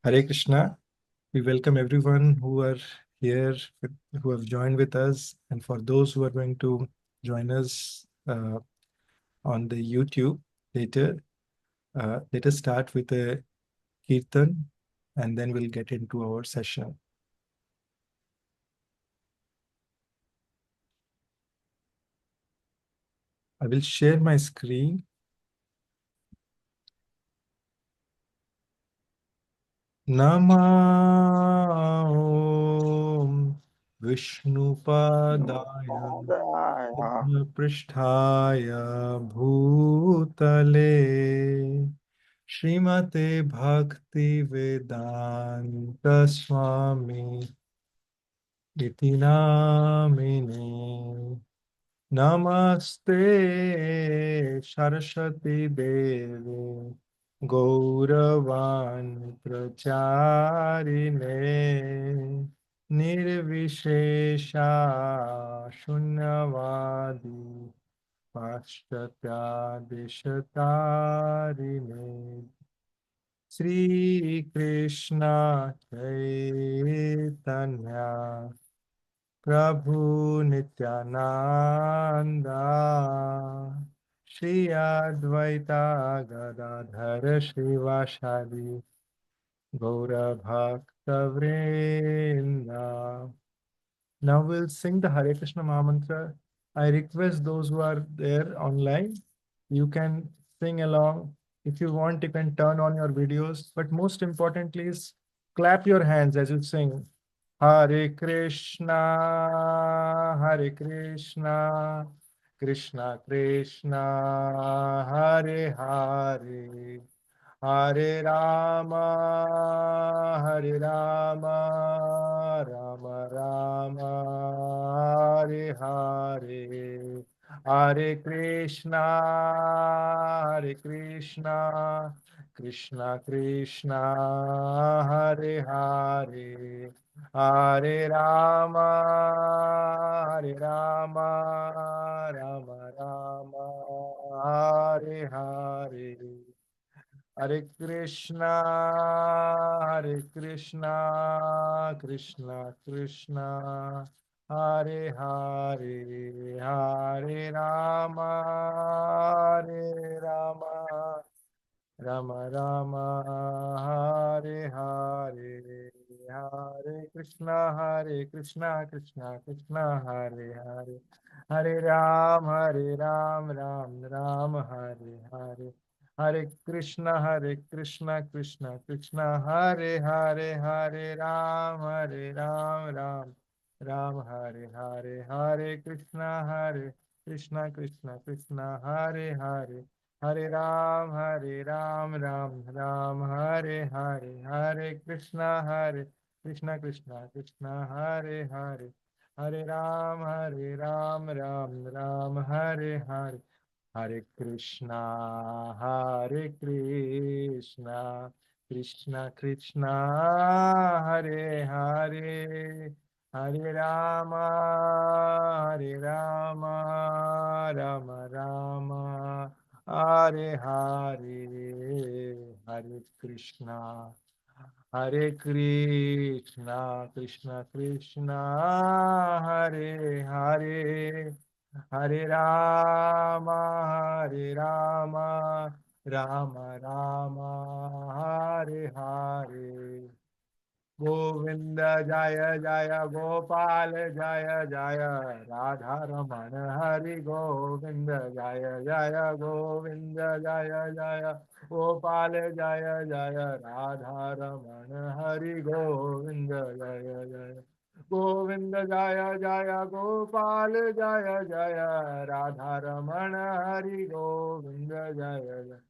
Hare Krishna. We welcome everyone who are here, who have joined with us, and for those who are going to join us on the YouTube later. Let us start with a kirtan, and then we'll get into our session. I will share my screen. Namo Vishnupadaya Prishthaya Bhutale Srimate Bhakti Vedanta Swami Iti Namine Namaste Saraswati Devi Gauravan Pracharine Nirvishesha Shunyavadi Paschatya Deshatarine Sri Krishna Chaitanya Prabhu Nityananda Shri Advaita Gadadhara Shivashadi Gaura Bhakta Vrinda. Now we'll sing the Hare Krishna Mahamantra. I request those who are there online, you can sing along. If you want, you can turn on your videos. But most importantly is clap your hands as you sing. Hare Krishna, Hare Krishna, Krishna Krishna, Hare Hare, Hare Rama, Hare Rama, Rama Rama, Hare Hare, Hare Krishna, Hare Krishna, Krishna Krishna, Hare Hare, Hare Rama, Hare Rama, Rama Rama, Hare Hare. Hare Krishna, Hare Krishna, Krishna Krishna, Hare Hare, Hare Rama, Hare Rama, Rama Rama, Hare Hare, Hare Krishna, Krishna Krishna, Hare Hare, Hare Ram, Ram, Hare Hare. Hare Krishna, Krishna Krishna, Hare Hare, Hare Ram, Ram, Ram, Hare Hare, Hare Krishna, Krishna Krishna, Hare Hare. Hare Ram, Ram, Ram, Hare Hare, Hare Krishna, Krishna, Hare Hare, Hare Ram, Ram, Hare Hare, Hare Krishna, Krishna Krishna, Hare Hare, Hare Rama, Rama Rama, Hare Hare, Hare Krishna, Krishna Krishna, Hare Hare, Hare Rama, Rama Rama, Hare Hare. Govinda Jaya Jaya Gopal Jaya Jaya Radha Raman Hari Govinda Jaya Jaya Govinda Jaya Jaya Gopal Jaya Jaya Radha Raman Hari Govinda Jaya Jaya Govinda Jaya Jaya Gopal Jaya Jaya Radha Raman Hari Govinda Jaya Jaya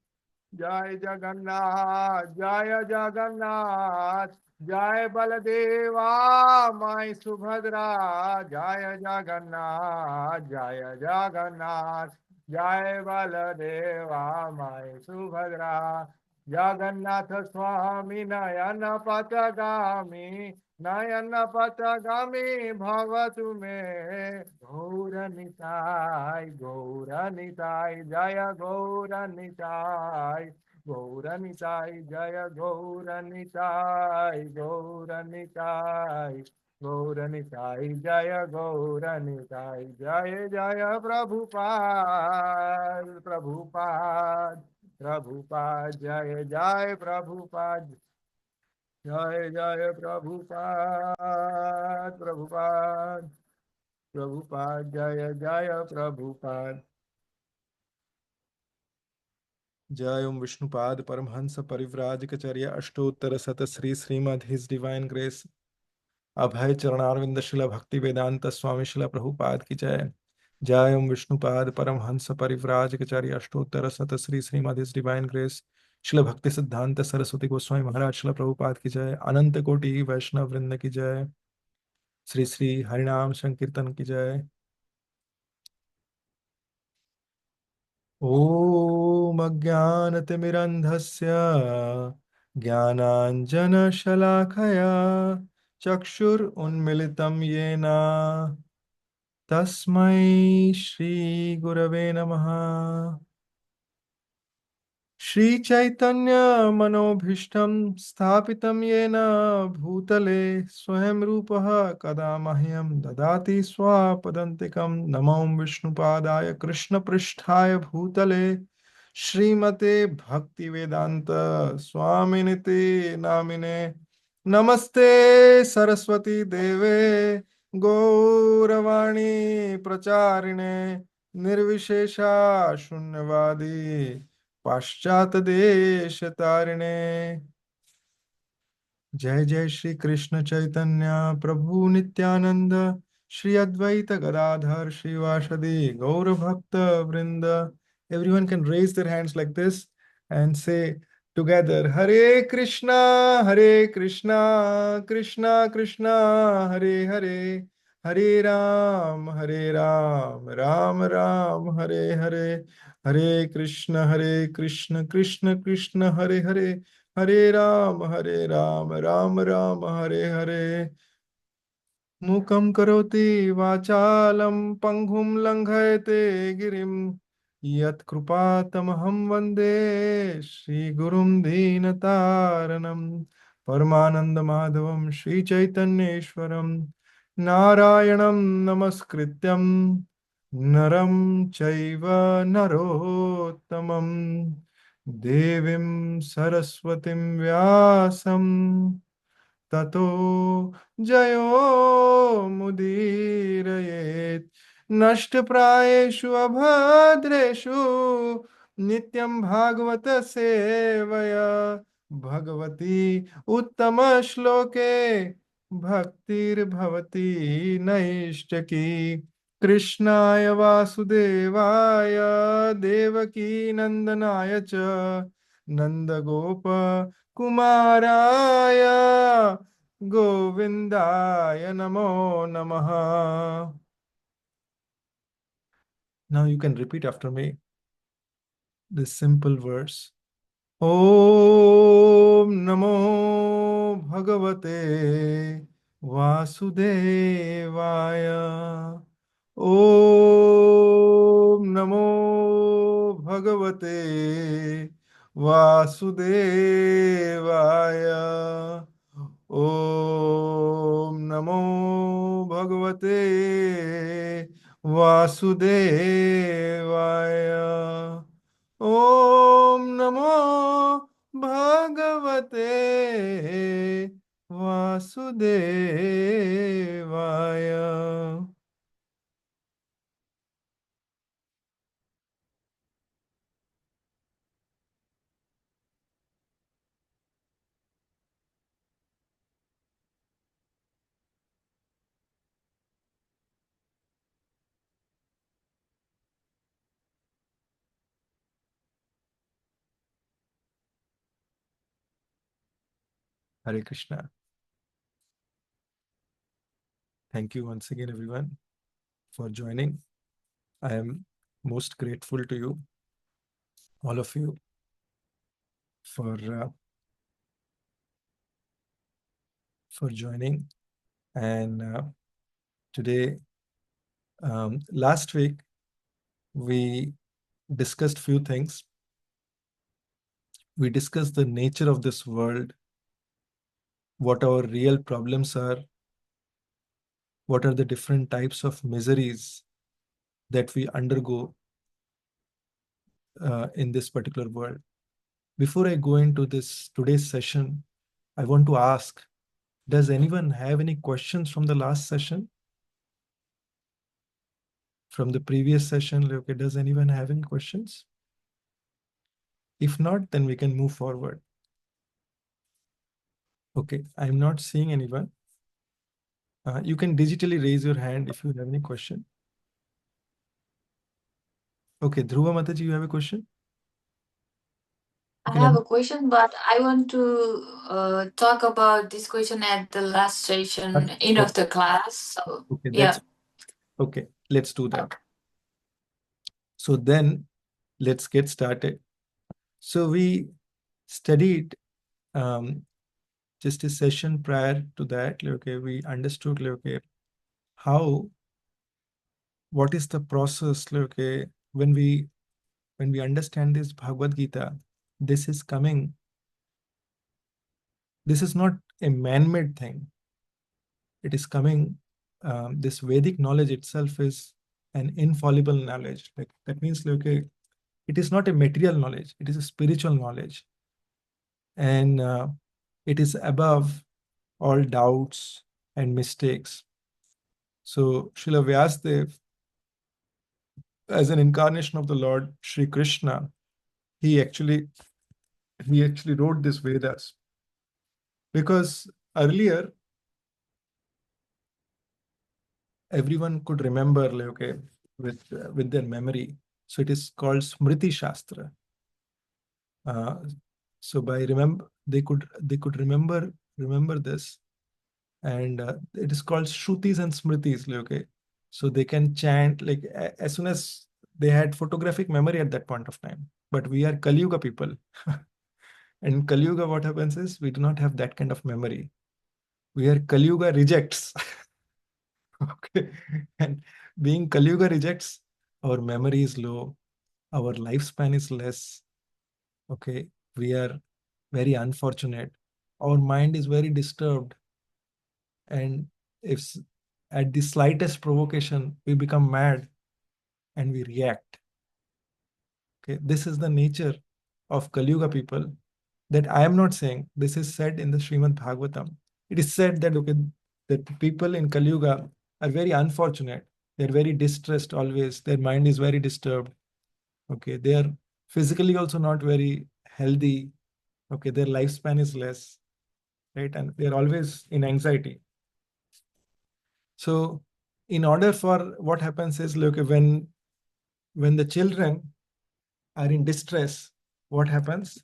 Jai Jagannath, Jai Jagannath, Jai Baladeva, Mai Subhadra, Jai Jagannath, Jai Jagannath, Jai Baladeva, Mai Subhadra, Jagannath Swami Nayana Patagami, Nayana Patagami Bhavatu me, Gauranitai, Gauranitai, Jaya Gauranitai, Gaur Nitai जय गौरनिताय गौरनिताय गौरनिताय जय गौरनिताय जय जय प्रभुपाद प्रभुपाद प्रभुपाद जय जय प्रभुपाद जय जय प्रभुपाद प्रभुपाद प्रभुपाद जय जय प्रभुपाद जय ओम विष्णुपाद परमहंस परिव्राजकचर्य अष्टोत्तर शत Shri Srimad his divine grace Abhay Charanaravinda शिला भक्ति वेदांत स्वामी शिला प्रभुपाद की जय। जय ओम विष्णुपाद परमहंस परिव्राजकचर्य अष्टोत्तर शत Shri Srimad his divine grace Srila भक्ति सिद्धांत सरस्वती गोस्वामी महाराज शिला प्रभुपाद की जय। अनंत कोटि वैष्णव वृंद की जय। श्री श्री हरिनाम संकीर्तन की जय। ॐ अज्ञानतिमिरन्धस्य ज्ञानाञ्जनशलाखया चक्षुरुन्मिलितं येन तस्मै श्रीगुरवे नमः। श्रीचैतन्यमनोभीष्टं स्थापितं येन भूतले स्वयं रूपः कदा मह्यं ददाति स्वापदन्तिकं। नमो विष्णुपादाय कृष्णपृष्ठाय भूतले श्रीमते भक्तिवेदान्त स्वामिनिति नामिने। नमस्ते सरस्वती देवे गौरवाणी प्रचारिणे निर्विशेषा शून्यवादी पाश्चात देश तारिणे। जय जय श्री कृष्ण चैतन्य प्रभु नित्यानंद श्री अद्वैत गदाधर श्रीवासदि गौर भक्त वृंद। Everyone can raise their hands like this and say together Hare Krishna Krishna Krishna Hare Hare Hare Ram Ram Ram Hare Hare Hare Krishna Krishna Krishna Hare Hare Hare Ram Ram Ram Hare Hare। मूकं करोति वाचालं पङ्गुं लङ्घयते गिरिं यत्कृपातमहं वन्दे श्रीगुरुं दीनतारणं। परमानन्दमाधवं श्रीचैतन्येश्वरं नारायणं नमस्कृत्यं नरं चैव नरोत्तमं देवीं सरस्वतीं व्यासं ततो जयो मुदीरयेत्। नष्टप्रायेषु अभद्रेषु नित्यं भागवत सेवया भगवती उत्तमश्लोके भक्तिर्भवति नैष्टकी। कृष्णाय वासुदेवाय देवकी नंदनाय च नंदगोप कुमाराय गोविंदाय नमो नमः। Now you can repeat after me this simple verse. Om Namo Bhagavate Vasudevaya। Om Namo Bhagavate Vasudevaya। Om Namo Bhagavate Vasudevaya। Om Namo Bhagavate Vasudevaya। Hare Krishna. Thank you once again, everyone, for joining. I am most grateful to you, all of you, for joining. And today, last week, we discussed few things. We discuss the nature of this world, what our real problems are, what are the different types of miseries that we undergo in this particular world. Before I go into this today's session, I want to ask, does anyone have any questions from the last session? From the previous session, okay, does anyone have any questions? If not, then we can move forward. Okay, I'm not seeing anyone. You can digitally raise your hand if you have any question. Okay, Dhruva Mataji, you have a question? I You can have a question, but I want to talk about this question at the last session, end of okay, the class. So, okay, yeah. that's okay. Let's do that. So then let's get started. So we studied just a session prior to that. Okay, we understood okay, how what is the process okay, when we understand this Bhagavad Gita, this is coming, this is not a man-made thing. It is coming, this Vedic knowledge itself is an infallible knowledge. Like that means okay, it is not a material knowledge, it is a spiritual knowledge. And it is above all doubts and mistakes. So Srila Vyasdev, as an incarnation of the Lord Sri Krishna, he actually he actually wrote this Vedas because earlier everyone could remember like, okay, with their memory. So it is called Smriti Shastra. Uh, so by remember they could remember this, and it is called Shrutis and Smritis. Like, okay, so they can chant like as soon as they had photographic memory at that point of time. But we are Kali Yuga people. And in Kali Yuga, what happens is we do not have that kind of memory. We are Kali Yuga rejects. Okay. And being Kali Yuga rejects, our memory is low, our lifespan is less. Okay. We are very unfortunate. Our mind is very disturbed. And if at the slightest provocation, we become mad and we react. Okay. This is the nature of Kali Yuga people that I am not saying. This is said in the Srimad Bhagavatam. It is said that okay, that people in Kali Yuga are very unfortunate. They're very distressed always. Their mind is very disturbed. Okay, they are physically also not very healthy. Okay, their lifespan is less, right? And they're always in anxiety. So, in order for what happens is, look, when the children are in distress, what happens?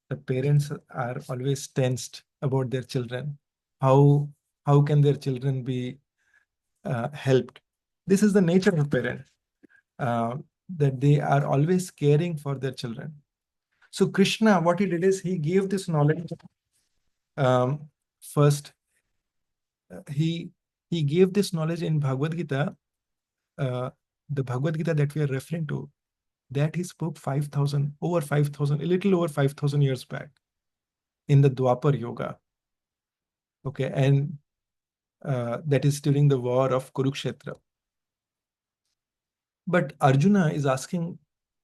The parents are always tensed about their children. How how can their children be helped? This is the nature of a parent, that they are always caring for their children. So Krishna, what he did is he gave this knowledge. First, he gave this knowledge in Bhagavad Gita, uh, the Bhagavad Gita that we are referring to, that he spoke 5,000, over 5,000, a little over 5,000 years back in the Dwapar Yoga. Okay, and that is during the war of Kurukshetra. But Arjuna is asking,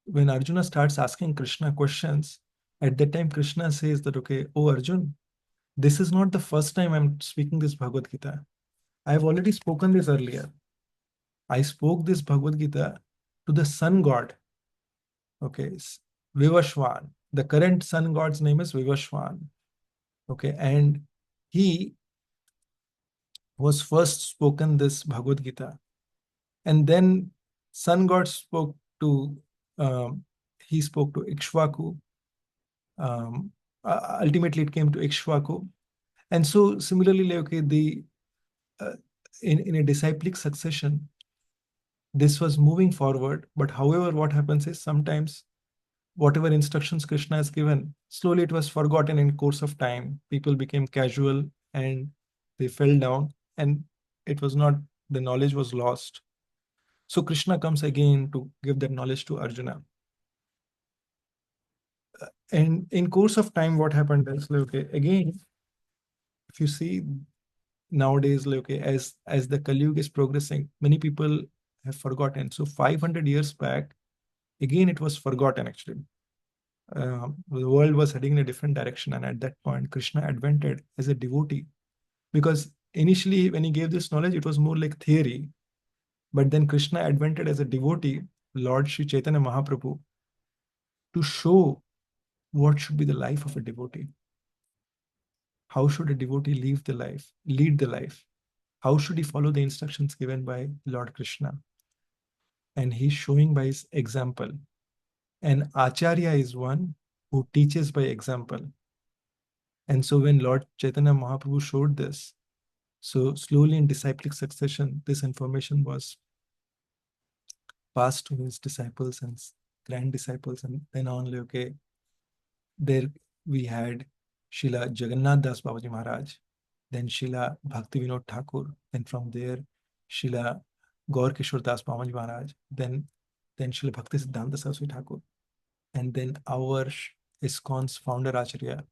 when Arjuna starts asking Krishna questions, at that time Krishna says that, okay, oh Arjun, this is not the first time I'm speaking this Bhagavad Gita. I've already spoken this earlier. I spoke this Bhagavad Gita to the sun god, okay, Vivashwan. The current sun god's name is Vivashwan. Okay, and he was first spoken this Bhagavad Gita. And then sun god spoke to, um, he spoke to Ikshvaku. Ultimately, it came to Ikshvaku. And so similarly, like, okay, uh, in a disciplic succession, this was moving forward. But however, what happens is sometimes whatever instructions Krishna has given, slowly it was forgotten in course of time. People became casual and they fell down, and it was not, the knowledge was lost. So Krishna comes again to give that knowledge to Arjuna. And in course of time, what happened is, okay, again, if you see nowadays, okay, as the Kali Yuga is progressing, many people have forgotten. So 500 years back, again, it was forgotten actually. The world was heading in a different direction, and at that point, Krishna advented as a devotee, because initially when he gave this knowledge, it was more like theory. But then Krishna advented as a devotee, Lord Sri Chaitanya Mahaprabhu, to show what should be the life of a devotee. How should a devotee lead the life? How should he follow the instructions given by Lord Krishna? And he's showing by his example. And Acharya is one who teaches by example. And so when Lord Chaitanya Mahaprabhu showed this, so slowly in disciplic succession, this information was passed to his disciples and grand disciples, and then on, okay, there we had Srila Jagannath Das Babaji Maharaj, then Srila Bhakti Vinod Thakur, then from there Srila Gaur Kishore Das Babaji Maharaj, then Srila Bhakti Siddhanta Saraswati Thakur, and then our ISKCON's founder Acharya,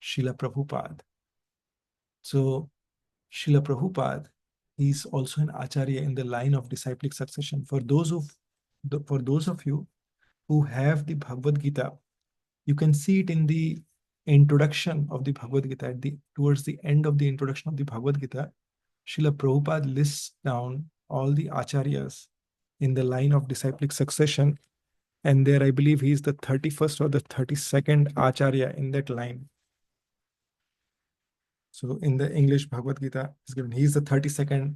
Srila Prabhupada. So Srila Prabhupada is also an Acharya in the line of disciplic succession. For those of you who have the Bhagavad Gita, you can see it in the introduction of the Bhagavad Gita. Towards the end of the introduction of the Bhagavad Gita, Srila Prabhupada lists down all the acharyas in the line of disciplic succession. And there, I believe he is the 31st or the 32nd acharya in that line. So in the English Bhagavad Gita is given, he is the 32nd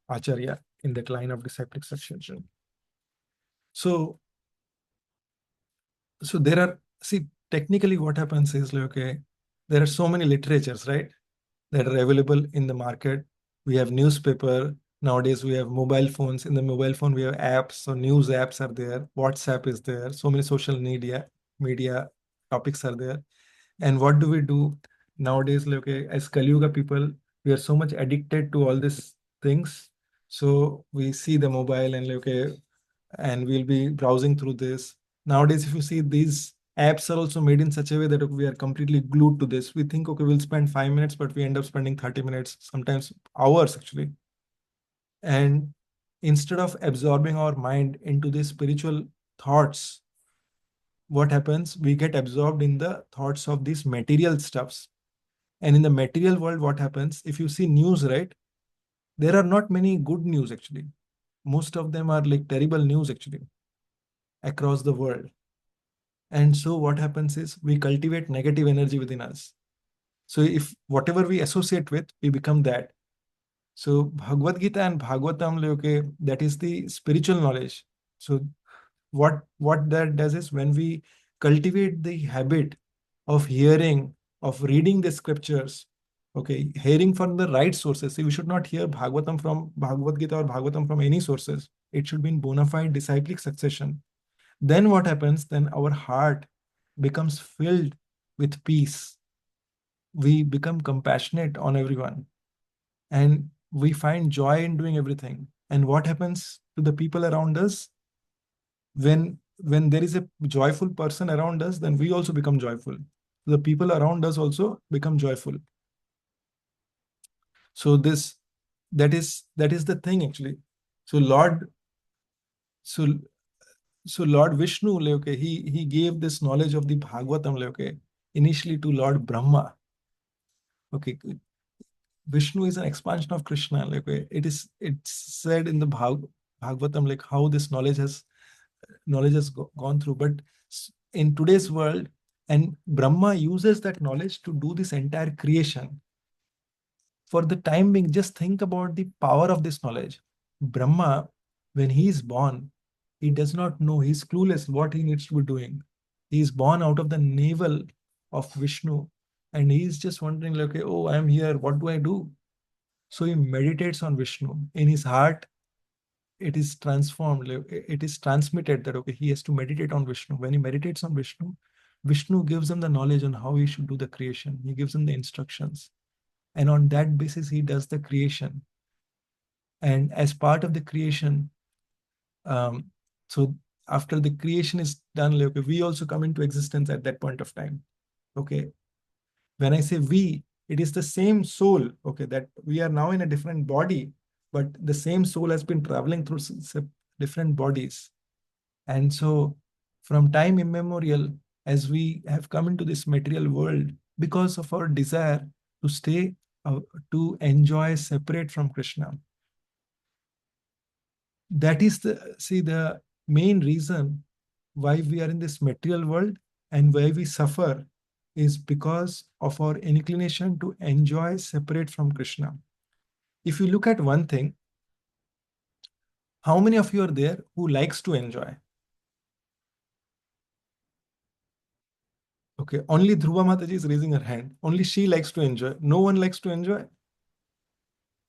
acharya in that line of disciplic succession. So there are, see, technically what happens is, okay, there are so many literatures, right, that are available in the market. We have newspaper. Nowadays, we have mobile phones. In the mobile phone, we have apps. So news apps are there. WhatsApp is there. So many social media topics are there. And what do we do nowadays? Okay, as Kali Yuga people, we are so much addicted to all these things. So we see the mobile and, okay, and we'll be browsing through this. Nowadays, if you see, these apps are also made in such a way that we are completely glued to this. We think, okay, we'll spend 5 minutes, but we end up spending 30 minutes, sometimes hours actually. And instead of absorbing our mind into these spiritual thoughts, what happens? We get absorbed in the thoughts of these material stuffs. And in the material world, what happens? If you see news, right, there are not many good news actually. Most of them are like terrible news actually across the world. And so what happens is we cultivate negative energy within us. So if whatever we associate with, we become that. So Bhagavad Gita and Bhagavatam, okay, that is the spiritual knowledge. So what that does is, when we cultivate the habit of hearing, of reading the scriptures, okay, hearing from the right sources. See, we should not hear Bhagavatam from Bhagavad Gita or Bhagavatam from any sources. It should be in bona fide disciplic succession. Then what happens? Then our heart becomes filled with peace. We become compassionate on everyone, and we find joy in doing everything. And what happens to the people around us? When there is a joyful person around us, then we also become joyful. The people around us also become joyful. So that is the thing actually. So so Lord Vishnu, okay, he gave this knowledge of the Bhagavatam, okay, initially to Lord Brahma. Okay, Vishnu is an expansion of Krishna. Like, it's said in the Bhagavatam, like how this knowledge has gone through. But in today's world, and Brahma uses that knowledge to do this entire creation. For the time being, just think about the power of this knowledge. Brahma, when he is born, he does not know, he's clueless what he needs to be doing. He is born out of the navel of Vishnu, and he is just wondering, like, okay, oh, I am here, what do I do? So he meditates on Vishnu. In his heart, it is transformed, it is transmitted that, okay, he has to meditate on Vishnu. When he meditates on Vishnu, Vishnu gives him the knowledge on how he should do the creation. He gives him the instructions. And on that basis, he does the creation. And as part of the creation, um, so after the creation is done, like, okay, we also come into existence at that point of time. Okay. When I say we, it is the same soul, okay, that we are now in a different body, but the same soul has been traveling through different bodies. And so from time immemorial, as we have come into this material world, because of our desire to stay, to enjoy separate from Krishna, that is the main reason why we are in this material world and why we suffer is because of our inclination to enjoy separate from Krishna. If you look at one thing, how many of you are there who likes to enjoy? Okay, only Dhruva Mataji is raising her hand. Only she likes to enjoy. No one likes to enjoy,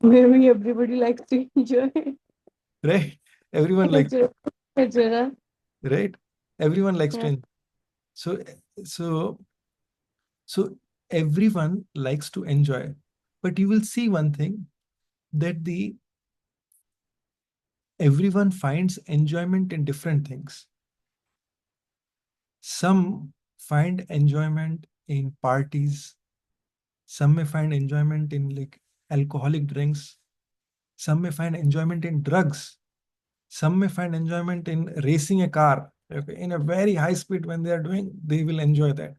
Maybe everybody likes to enjoy. right? Everyone likes, Ajara. right? Everyone likes to Yeah. enjoy. So, so, so everyone likes to enjoy. But you will see one thing, that the everyone finds enjoyment in different things. Some find enjoyment in parties. Some may find enjoyment in like alcoholic drinks. Some may find enjoyment in drugs. Some may find enjoyment in racing a car, okay, in a very high speed. When they are doing, they will enjoy that.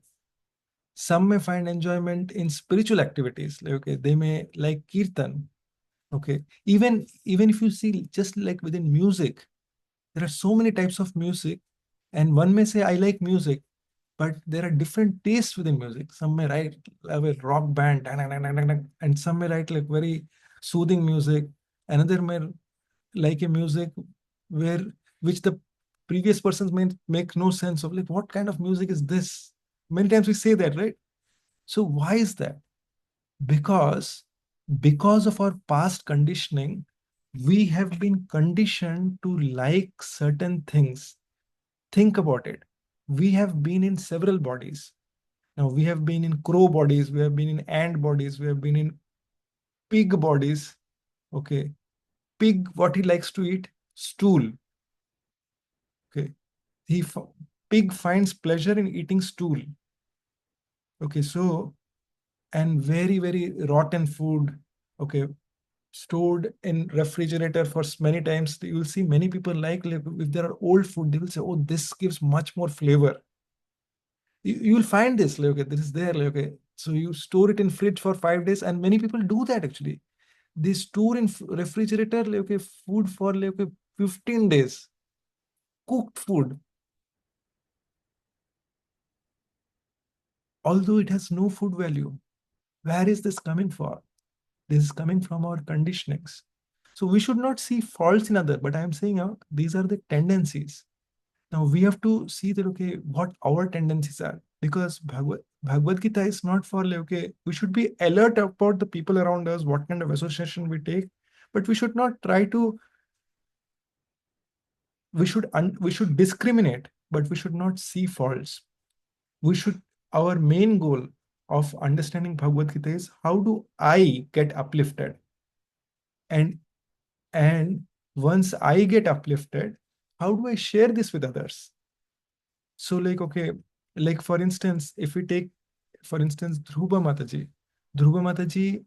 Some may find enjoyment in spiritual activities, like, okay, they may like kirtan. Okay, even if you see just like within music, there are so many types of music, and one may say I like music, but there are different tastes within music. Some may write a rock band, and some may write like very soothing music. Another may like a music where which the previous persons may make no sense of, like, what kind of music is this? Many times we say that, right? So why is that? Because because of our past conditioning, we have been conditioned to like certain things. Think about it. We have been in several bodies. Now we have been in crow bodies, we have been in ant bodies, we have been in pig bodies. Okay. Pig, what he likes to eat? Stool. Okay. He pig finds pleasure in eating stool. Okay, so, and very, very rotten food. Okay, stored in refrigerator for many times. You will see many people like if there are old food, they will say, oh, this gives much more flavor. You will find this, like, okay, this is there, like, okay. So you store it in fridge for 5 days, and many people do that actually. They store in refrigerator, like, okay, food for like, okay, 15 days, cooked food, although it has no food value. Where is this coming for? This is coming from our conditionings. So we should not see faults in other, but I am saying these are the tendencies. Now we have to see that, okay, what our tendencies are, because Bhagavad Gita is not for like, okay, we should be alert about the people around us, what kind of association we take, but we should not try to, we should discriminate, but we should not see faults. We should, our main goal of understanding Bhagavad Gita is how do I get uplifted? And and once I get uplifted, how do I share this with others? So like, okay, like for instance, if we take, for instance, Dhruva Mataji,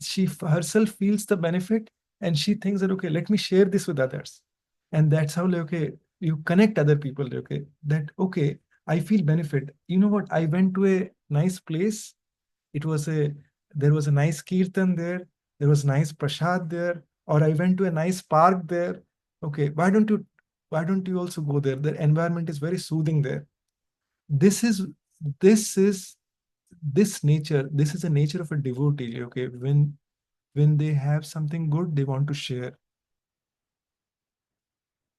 she herself feels the benefit, and she thinks that, okay, let me share this with others. And that's how, like, okay, you connect other people, like, okay, that, okay, I feel benefit. You know what? I went to a nice place. It was a, there was a nice kirtan there. There was nice prasad there. Or I went to a nice park there. Okay, why don't you also go there? The environment is very soothing there. This is this is this nature. This is the nature of a devotee. Okay, when they have something good, they want to share.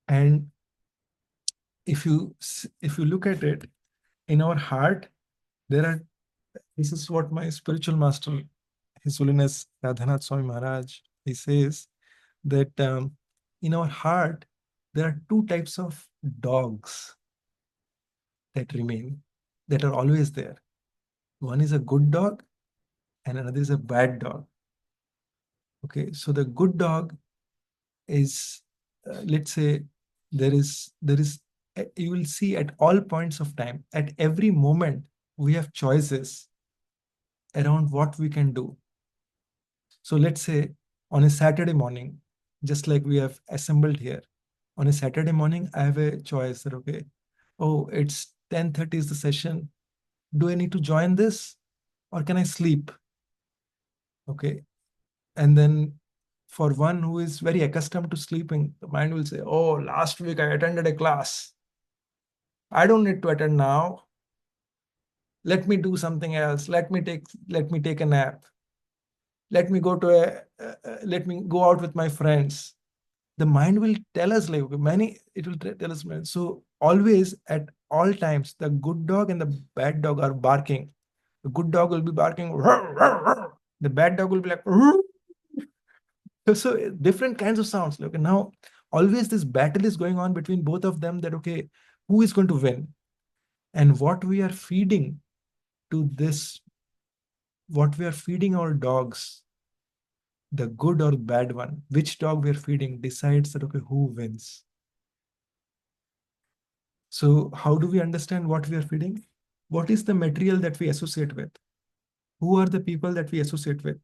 And if you look at it in our heart, there are. This is what my spiritual master, His Holiness Radhanath Swami Maharaj, he says that in our heart there are two types of dogs that remain, that are always there. One is a good dog, and another is a bad dog. Okay, so the good dog is, let's say, there is you will see at all points of time, at every moment, we have choices around what we can do. So let's say on a Saturday morning, just like we have assembled here, on a Saturday morning, I have a choice that, okay, oh, it's 10:30 is the session. Do I need to join this or can I sleep? Okay. And then for one who is very accustomed to sleeping, the mind will say, oh, last week I attended a class. I don't need to attend now. Let me do something else. Let me take a nap. Let me go out with my friends. The mind will tell us like it will tell us. So always at all times, the good dog and the bad dog are barking. The good dog will be barking. The bad dog will be like. So different kinds of sounds. Okay, now always this battle is going on between both of them. That okay, who is going to win, and what we are feeding to this, what we are feeding our dogs, the good or bad one, which dog we are feeding decides that okay, who wins. So how do we understand what we are feeding? What is the material that we associate with? Who are the people that we associate with?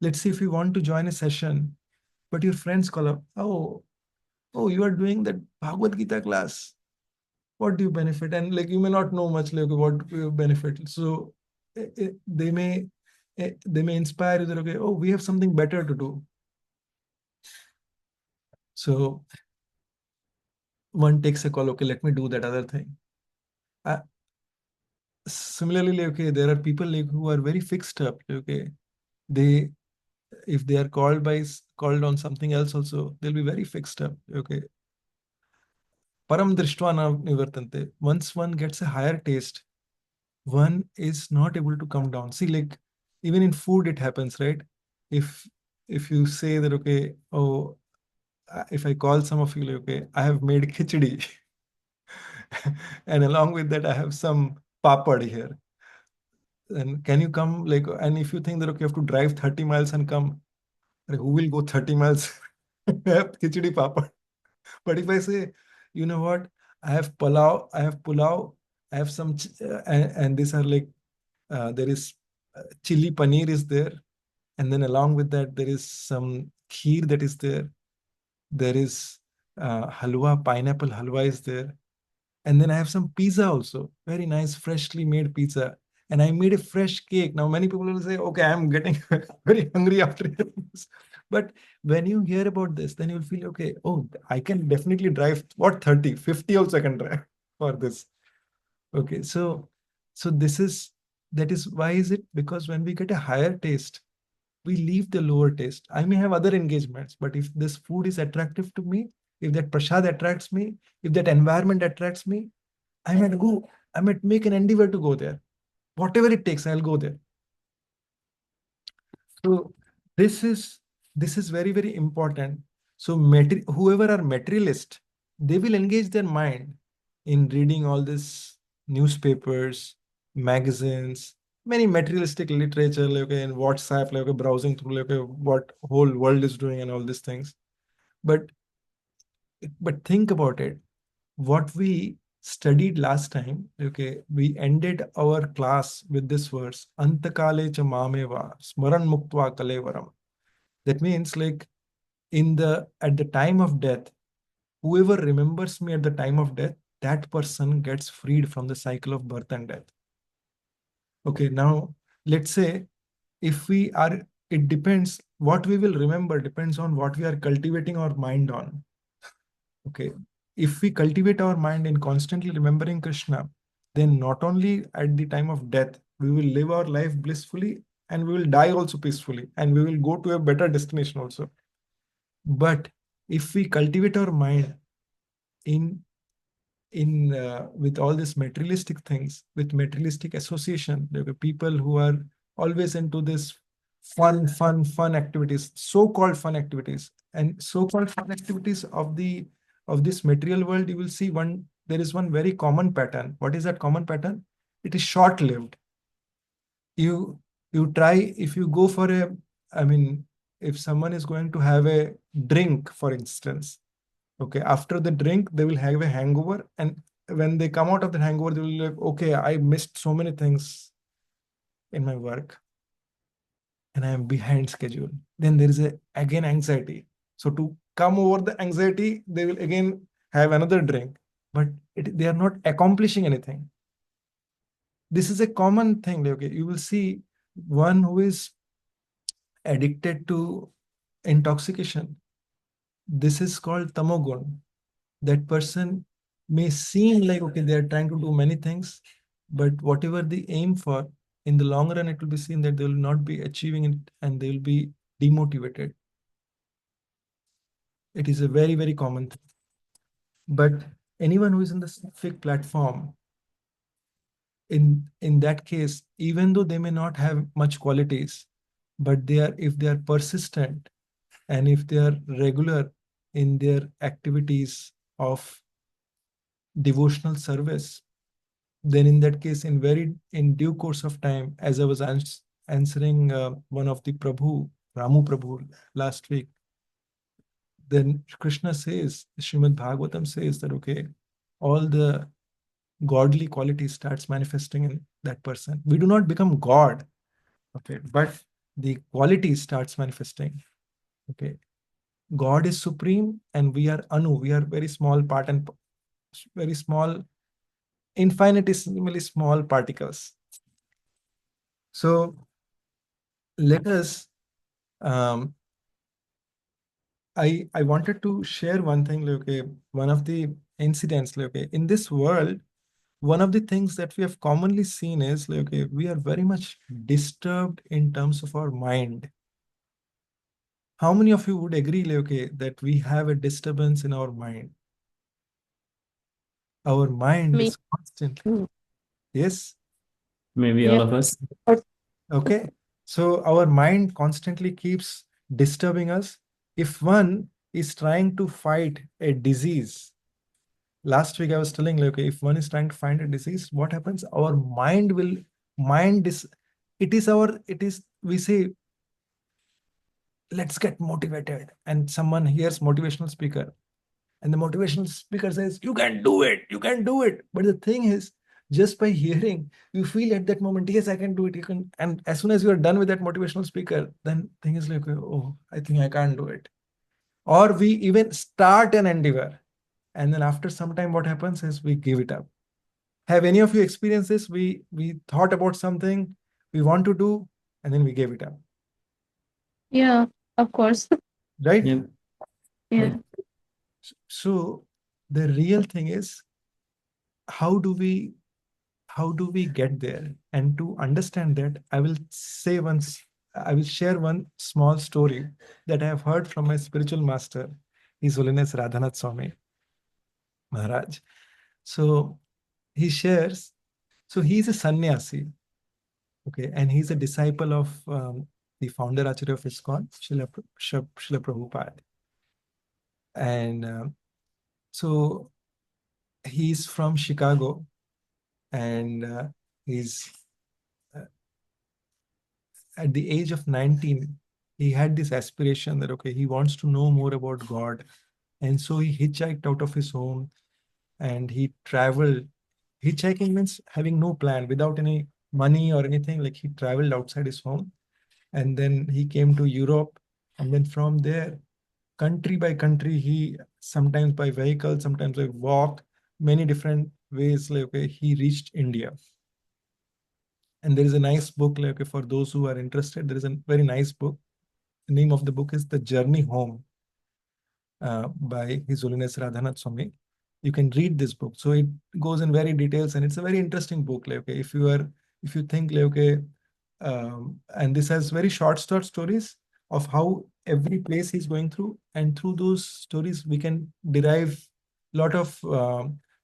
Let's say if you want to join a session, but your friends call up, oh, you are doing that Bhagavad Gita class. What do you benefit? And like you may not know much like what you benefit. So they may inspire you that okay, oh, we have something better to do. So one takes a call, okay, let me do that other thing. Similarly, okay, there are people like who are very fixed up. Okay, they if they are called on something else also, they'll be very fixed up. Okay, param drishtva na nivartante. Once one gets a higher taste, one is not able to come down. See, like even in food, it happens, right? If you say that, okay, oh, if I call some of you, like, okay, I have made khichdi, and along with that, I have some papad here. And can you come? Like, and if you think that okay, you have to drive 30 miles and come, like, who will go 30 miles? Have khichdi papad. But if I say, you know what, I have pulao, I have some, and these are like there is chili paneer is there, and then along with that there is some kheer that is there. There is halwa, pineapple halwa is there, and then I have some pizza also, very nice, freshly made pizza, and I made a fresh cake. Now many people will say, okay, I'm getting very hungry after this. But when you hear about this, then you'll feel okay. Oh, I can definitely drive what 30, 50 also I can drive for this. Okay, so that is why is it? Because when we get a higher taste, we leave the lower taste. I may have other engagements, but if this food is attractive to me, if that prasad attracts me, if that environment attracts me, I might go, I might make an endeavor to go there. Whatever it takes, I'll go there. So this is very, very important. So whoever are materialist, they will engage their mind in reading all this newspapers, magazines, many materialistic literature, like in WhatsApp, like browsing through like what whole world is doing and all these things. But think about it. What we studied last time, okay, we ended our class with this verse, Antakale cha mameva, smaran muktva kalevaram. That means like at the time of death, whoever remembers me at the time of death, that person gets freed from the cycle of birth and death. Okay, now let's say if we are, it depends, what we will remember depends on what we are cultivating our mind on. Okay, if we cultivate our mind in constantly remembering Krishna, then not only at the time of death, we will live our life blissfully and we will die also peacefully and we will go to a better destination also. But if we cultivate our mind in with all these materialistic things, with materialistic association, there are people who are always into this fun activities, so-called fun activities, and so-called fun activities of this material world. You will see there is one very common pattern. What is that common pattern? It is short-lived. You try, if you go for I mean, if someone is going to have a drink, for instance, Okay, after the drink, they will have a hangover, and when they come out of the hangover, they will be like, okay, I missed so many things in my work and I am behind schedule. Then there is again anxiety. So to come over the anxiety, they will again have another drink, but they are not accomplishing anything. This is a common thing. Okay, you will see one who is addicted to intoxication. This is called tamogun. That person may seem like, okay, they are trying to do many things, but whatever they aim for, in the long run, it will be seen that they will not be achieving it and they will be demotivated. It is a very, very common thing. But anyone who is in the specific platform, in that case, even though they may not have much qualities, but if they are persistent and if they are regular in their activities of devotional service, then in that case, in due course of time, as I was answering one of the Ramu Prabhu last week, then Krishna says, Srimad Bhagavatam says that, okay, all the godly qualities starts manifesting in that person. We do not become God, okay, but the quality starts manifesting, okay. God is supreme and we are Anu, we are very small part and very small, infinitesimally small particles. So let us, I wanted to share one thing, okay, one of the incidents, okay, in this world, one of the things that we have commonly seen is, okay, we are very much disturbed in terms of our mind. How many of you would agree, okay, that we have a disturbance in our mind? Our mind Me. is constantly, yes? Maybe Yeah. all of us. Okay, so our mind constantly keeps disturbing us. If one is trying to fight a disease, last week I was telling, okay, if one is trying to find a disease, what happens? Our we say, let's get motivated. And someone hears motivational speaker, and the motivational speaker says, you can do it, you can do it. But the thing is, just by hearing, you feel at that moment, yes, I can do it. You can, and as soon as you are done with that motivational speaker, then thing is like, oh, I think I can't do it. Or we even start an endeavor, and then after some time, what happens is we give it up. Have any of you experienced this? We thought about something we want to do, and then we gave it up. Yeah, of course. Right? Yep. Yeah. So the real thing is, how do we get there? And to understand that, I will share one small story that I have heard from my spiritual master, His Holiness Radhanath Swami Maharaj. So he shares, so he's a sannyasi, okay, and he's a disciple of the founder Acharya of ISKCON, Srila Prabhupada. And so he's from Chicago, and he's at the age of 19, he had this aspiration that, okay, he wants to know more about God. And so he hitchhiked out of his home and he traveled. Hitchhiking means having no plan, without any money or anything. Like, he traveled outside his home, and then he came to Europe. And then from there, country by country, he sometimes by vehicle, sometimes by walk, many different ways, like, okay, he reached India. And there is a nice book, like, for those who are interested, there is a very nice book. The name of the book is The Journey Home, by His Holiness Radhanath Swami. You can read this book. So it goes in very details, and it's a very interesting book. Like, okay, if you think, like, okay, and this has very short stories of how every place he's going through, and through those stories we can derive a lot of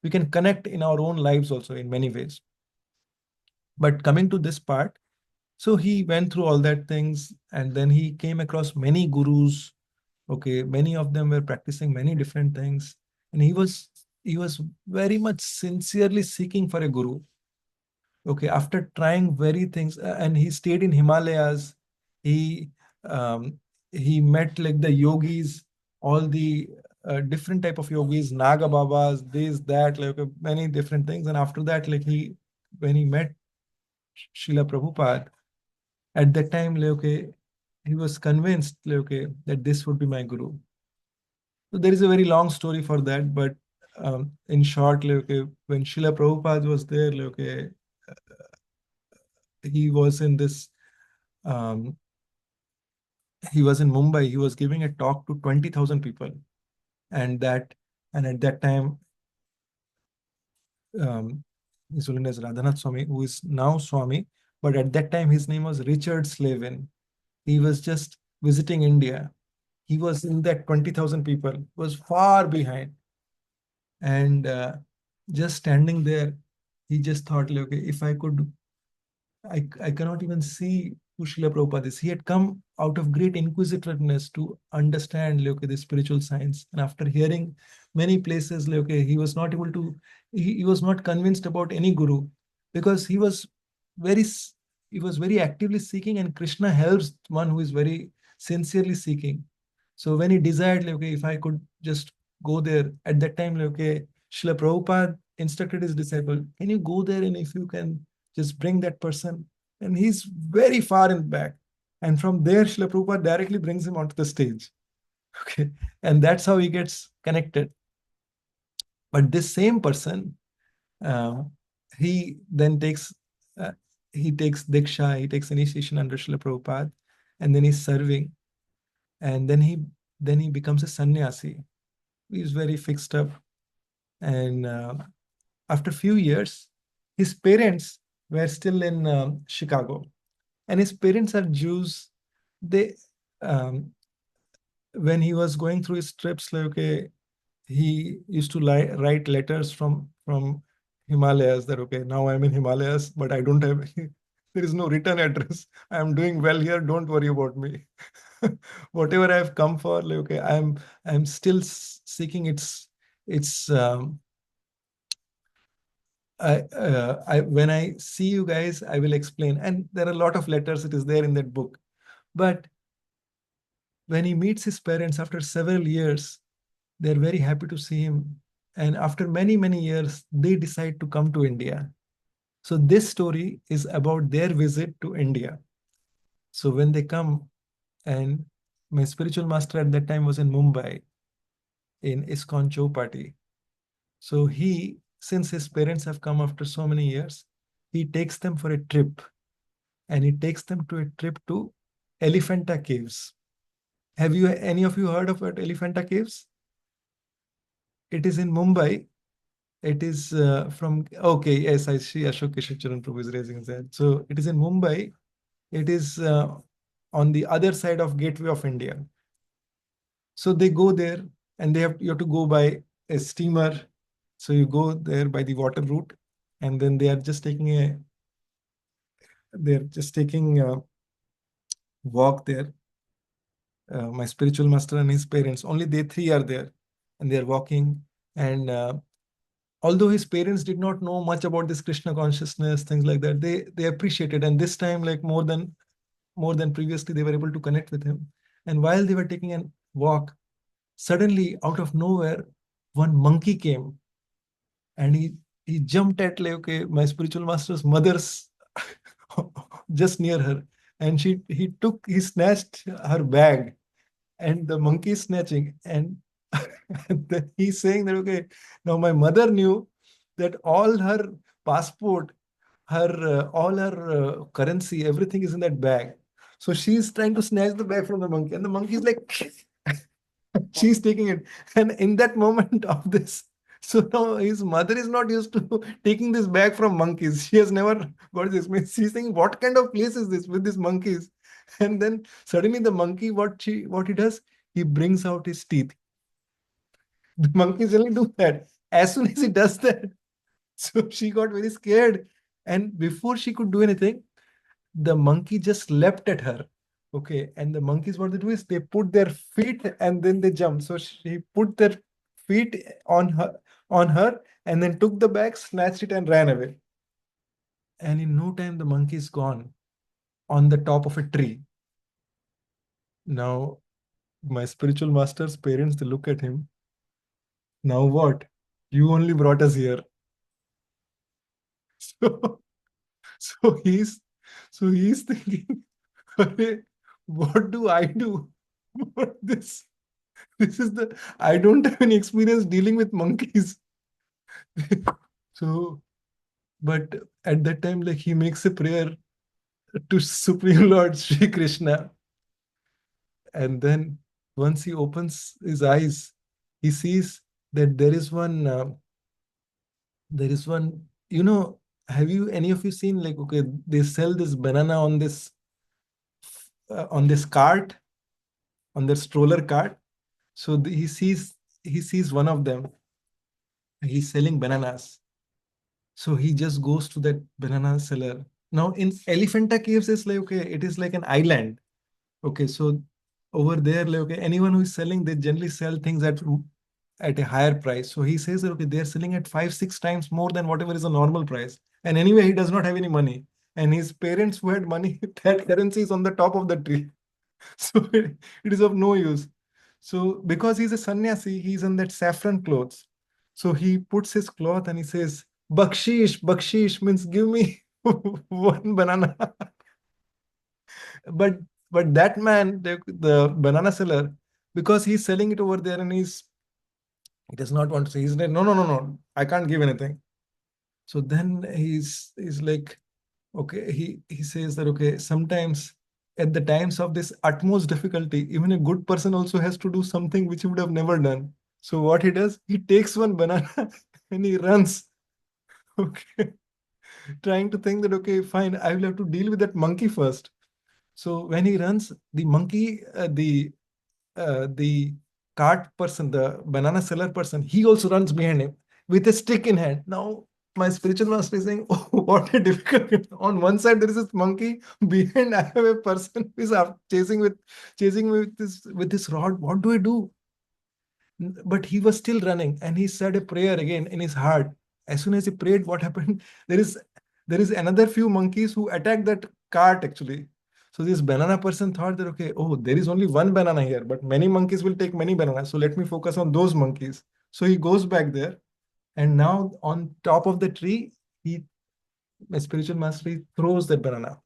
we can connect in our own lives also in many ways. But coming to this part, so he went through all that things, and then he came across many gurus. Okay, many of them were practicing many different things, and he was very much sincerely seeking for a guru. Okay, after trying very things, and he stayed in Himalayas. He um, he met like the yogis, all the different type of yogis, Naga Babas, this, that, like many different things. And after that, like when he met Srila Prabhupada, at that time, like, he was convinced, like, that this would be my guru. So there is a very long story for that, but in short, like, when Srila Prabhupada was there, like, he was in this, um, he was in Mumbai. He was giving a talk to 20,000 people, and at that time, His Holiness Radhanath Swami, who is now Swami, but at that time his name was Richard Slavin. He was just visiting India. He was in that 20,000 people, was far behind. And just standing there, he just thought, like, okay, if I could, I cannot even see who Srila Prabhupada is. He had come out of great inquisitiveness to understand, like, okay, the spiritual science. And after hearing many places, like, okay, he was not able to, he was not convinced about any guru, because very, he was very actively seeking, and Krishna helps one who is very sincerely seeking. So when he desired, like, okay, if I could just go there at that time, like, okay, Srila Prabhupada instructed his disciple, can you go there, and if you can just bring that person? And he's very far in back. And from there, Srila Prabhupada directly brings him onto the stage. Okay. And that's how he gets connected. But this same person, uh, he then takes Diksha, he takes initiation under Srila Prabhupada, and then he's serving. And then he becomes a sannyasi. He's very fixed up. And after a few years, his parents were still in Chicago, and his parents are Jews. They, when he was going through his trips, like, okay, he used to write letters from Himalayas, that, okay, now I'm in Himalayas, but I don't have there is no return address. I'm doing well here. Don't worry about me. Whatever I've come for, like, okay, I'm still seeking its when I see you guys, I will explain. And there are a lot of letters, it is there in that book. But when he meets his parents after several years, they're very happy to see him. And after many, many years, they decide to come to India. So this story is about their visit to India. So when they come, and my spiritual master at that time was in Mumbai, in ISKCON Chowpatty. So since his parents have come after so many years, he takes them for a trip, and he takes them to a trip to Elephanta Caves. Have you any of you heard of it, Elephanta Caves? It is in Mumbai. It is okay, yes, I see Ashok Keshacharan Prabhu is raising his hand. So it is in Mumbai. It is on the other side of Gateway of India. So they go there, and you have to go by a steamer. So you go there by the water route, and then they're just taking a walk there. My spiritual master and his parents, only they three are there, and they're walking. And although his parents did not know much about this Krishna consciousness, things like that, they appreciated. And this time, like more than previously, they were able to connect with him. And while they were taking a walk, suddenly out of nowhere, one monkey came, and he jumped at, like, okay, my spiritual master's mother's just near her, and he snatched her bag, and the monkey is snatching, and then he's saying that, okay, now my mother knew that all her passport, her all her currency, everything is in that bag. So she's trying to snatch the bag from the monkey, and the monkey is like she's taking it. And in that moment of this, so now his mother is not used to taking this bag from monkeys. She has never got this. She's saying, what kind of place is this with these monkeys? And then suddenly the monkey, what he does, he brings out his teeth. The monkeys only do that. As soon as he does that, so she got very scared. And before she could do anything, the monkey just leapt at her. Okay. And the monkeys, what they do is they put their feet and then they jump. So she put their feet on her, and then took the bag, snatched it, and ran away. And in no time, the monkey is gone on the top of a tree. Now, my spiritual master's parents, they look at him, Now what? You only brought us here. So, so he's thinking, "Arey, what do I do? What this is the I don't have any experience dealing with monkeys." So, but at that time, like he makes a prayer to Supreme Lord Sri Krishna, and then once he opens his eyes, he sees that there is one. Have you any of you seen, like, okay, they sell this banana on this cart, on their stroller cart. So he sees one of them. He's selling bananas. So he just goes to that banana seller. Now in Elephanta Caves, it's like, okay, it is like an island. Okay, so over there, like, okay, anyone who is selling, they generally sell things at a higher price. So he says that, okay, they're selling at 5-6 times more than whatever is a normal price. And anyway, he does not have any money. And his parents who had money, that currency is on the top of the tree. So it is of no use. So because he's a sannyasi, he's in that saffron clothes. So he puts his cloth and he says, "Bakshish, bakshish," means give me one banana. But that man, the banana seller, because he's selling it over there and he does not want to say, he's like, no, no, no, no, I can't give anything. So then he's like, okay, he says that, okay, sometimes at the times of this utmost difficulty, even a good person also has to do something which he would have never done. So what he does, he takes one banana and he runs. Okay. Trying to think that, okay, fine, I will have to deal with that monkey first. So when he runs, the monkey, the cart person, the banana seller person, he also runs behind him with a stick in hand. Now, my spiritual master is saying, "Oh, what a difficult." On one side, there is this monkey. Behind, I have a person who is chasing me with this rod. What do I do? But he was still running, and he said a prayer again in his heart. As soon as he prayed, what happened? There is another few monkeys who attacked that cart actually. So this banana person thought that, okay, oh, there is only one banana here, but many monkeys will take many bananas. So let me focus on those monkeys. So he goes back there, and now on top of the tree, my spiritual master, he throws that banana.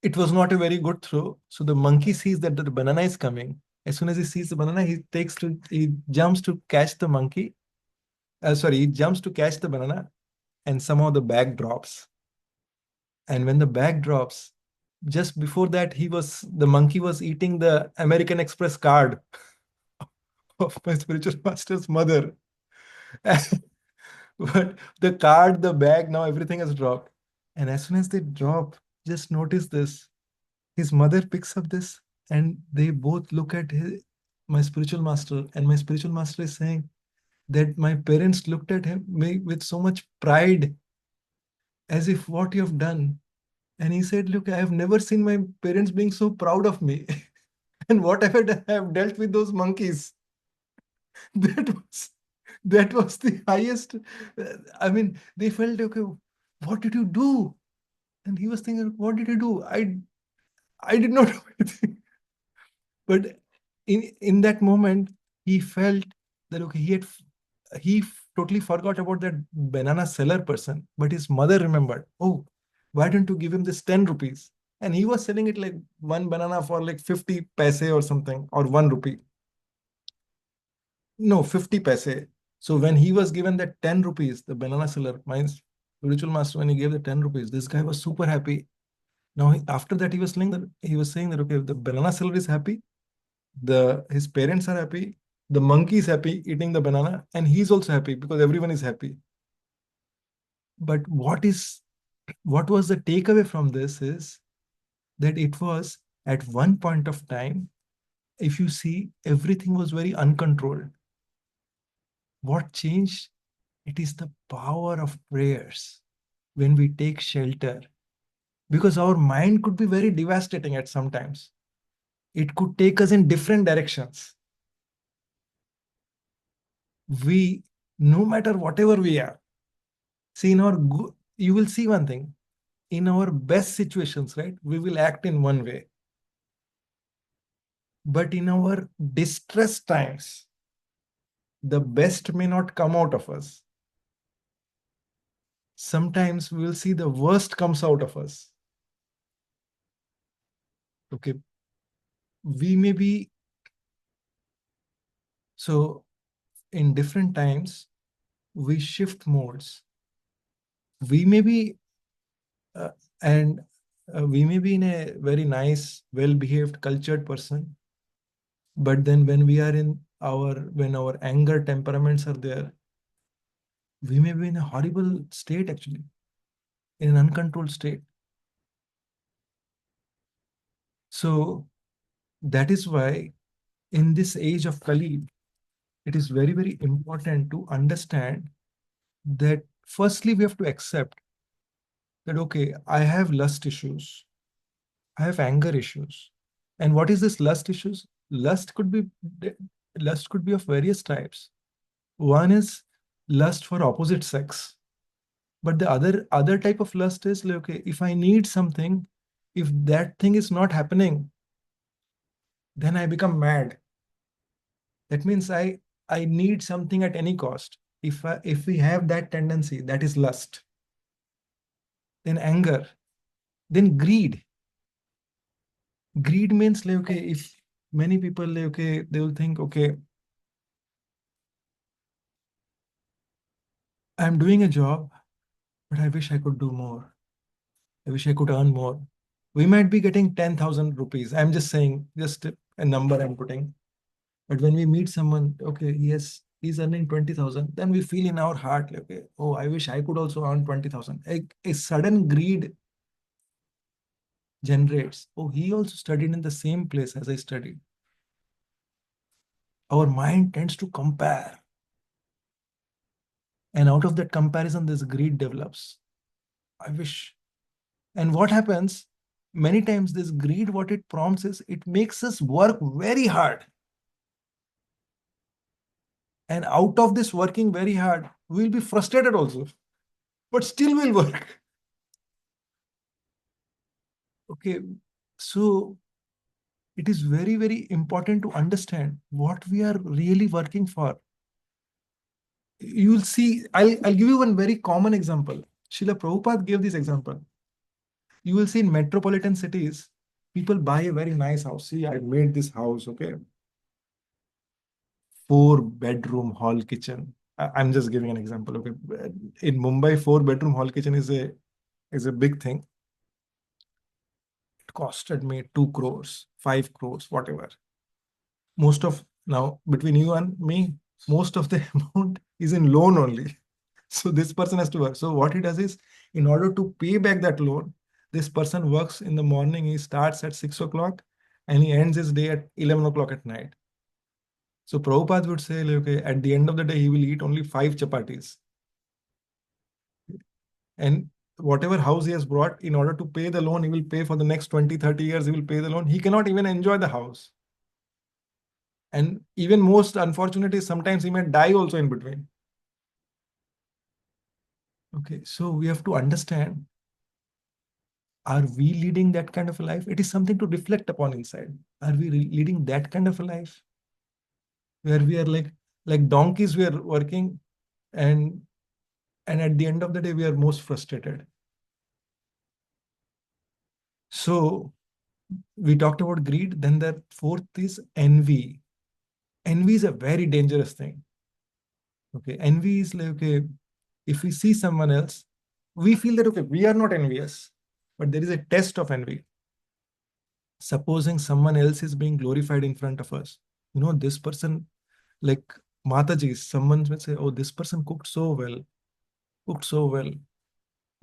It was not a very good throw. So the monkey sees that the banana is coming. As soon as he sees the banana, he jumps to catch the monkey. He jumps to catch the banana, and somehow the bag drops. And when the bag drops, just before that, the monkey was eating the American Express card of my spiritual master's mother. But the card, the bag, now everything has dropped. And as soon as they drop, just notice this. His mother picks up this, and they both look at my spiritual master, and my spiritual master is saying that my parents looked at me with so much pride, as if, what you have done. And he said, look, I have never seen my parents being so proud of me. And whatever I have dealt with those monkeys, that was the highest. I mean, they felt, okay, what did you do? And he was thinking, what did you do? I did not do anything. But in that moment, he felt that, okay, he totally forgot about that banana seller person, but his mother remembered. Oh, why don't you give him this 10 rupees? And he was selling it like one banana for like 50 paise or something, or 1 rupee. No, 50 paise. So when he was given that 10 rupees, the banana seller, my spiritual master, when he gave the 10 rupees, this guy was super happy. Now, after that, he was saying that, okay, the banana seller is happy, his parents are happy, the monkey is happy eating the banana, and he's also happy because everyone is happy. But what was the takeaway from this is that it was at one point of time, if you see, everything was very uncontrolled. What changed? It is the power of prayers when we take shelter, because our mind could be very devastating at sometimes. It could take us in different directions. No matter whatever we are, see, you will see one thing. In our best situations, right, we will act in one way. But in our distress times, the best may not come out of us. Sometimes we will see the worst comes out of us. Okay. We may be, so in different times, we shift modes. We may be, and we may be in a very nice, well-behaved, cultured person. But then when we are in when our anger temperaments are there, we may be in a horrible state actually, in an uncontrolled state. So that is why in this age of Kali, it is very, very important to understand that firstly, we have to accept that, okay, I have lust issues, I have anger issues. And what is this lust issues? Lust could be of various types. One is lust for opposite sex. But the other type of lust is like, okay, if I need something, if that thing is not happening, then I become mad. That means I need something at any cost. If we have that tendency, that is lust. Then anger, then greed. Greed means like, okay, if many people like, okay, they will think, okay, I'm doing a job, but I wish I could do more. I wish I could earn more. We might be getting 10,000 rupees. I'm just saying, just a number I'm putting. But when we meet someone, okay, yes, he's earning 20,000, then we feel in our heart, like, okay, oh, I wish I could also earn 20,000. A sudden greed generates, oh, he also studied in the same place as I studied. Our mind tends to compare. And out of that comparison, this greed develops. I wish. And what happens? Many times this greed, what it prompts is, it makes us work very hard. And out of this working very hard, we'll be frustrated also, but still we'll work. Okay, so it is very, very important to understand what we are really working for. You'll see, I'll give you one very common example. Srila Prabhupada gave this example. You will see in metropolitan cities, people buy a very nice house. See, I made this house, okay? 4-bedroom hall kitchen. I'm just giving an example, okay? In Mumbai, 4-bedroom hall kitchen is a big thing. It costed me 2 crores, 5 crores, whatever. Now, between you and me, most of the amount is in loan only. So this person has to work. So what he does is, in order to pay back that loan, this person works in the morning. He starts at 6 o'clock and he ends his day at 11 o'clock at night. So Prabhupada would say, like, okay, at the end of the day, he will eat only 5 chapatis. And whatever house he has brought, in order to pay the loan, he will pay for the next 20, 30 years, he will pay the loan. He cannot even enjoy the house. And even most unfortunate is sometimes he may die also in between. Okay, so we have to understand, are we leading that kind of a life? It is something to reflect upon inside. Are we leading that kind of a life where we are like donkeys, we are working, and at the end of the day, we are most frustrated. So we talked about greed. Then the fourth is envy. Envy is a very dangerous thing. Okay, envy is like, okay, if we see someone else, we feel that, okay, we are not envious, but there is a test of envy. Supposing someone else is being glorified in front of us, this person, like Mataji, someone will say, oh, this person cooked so well.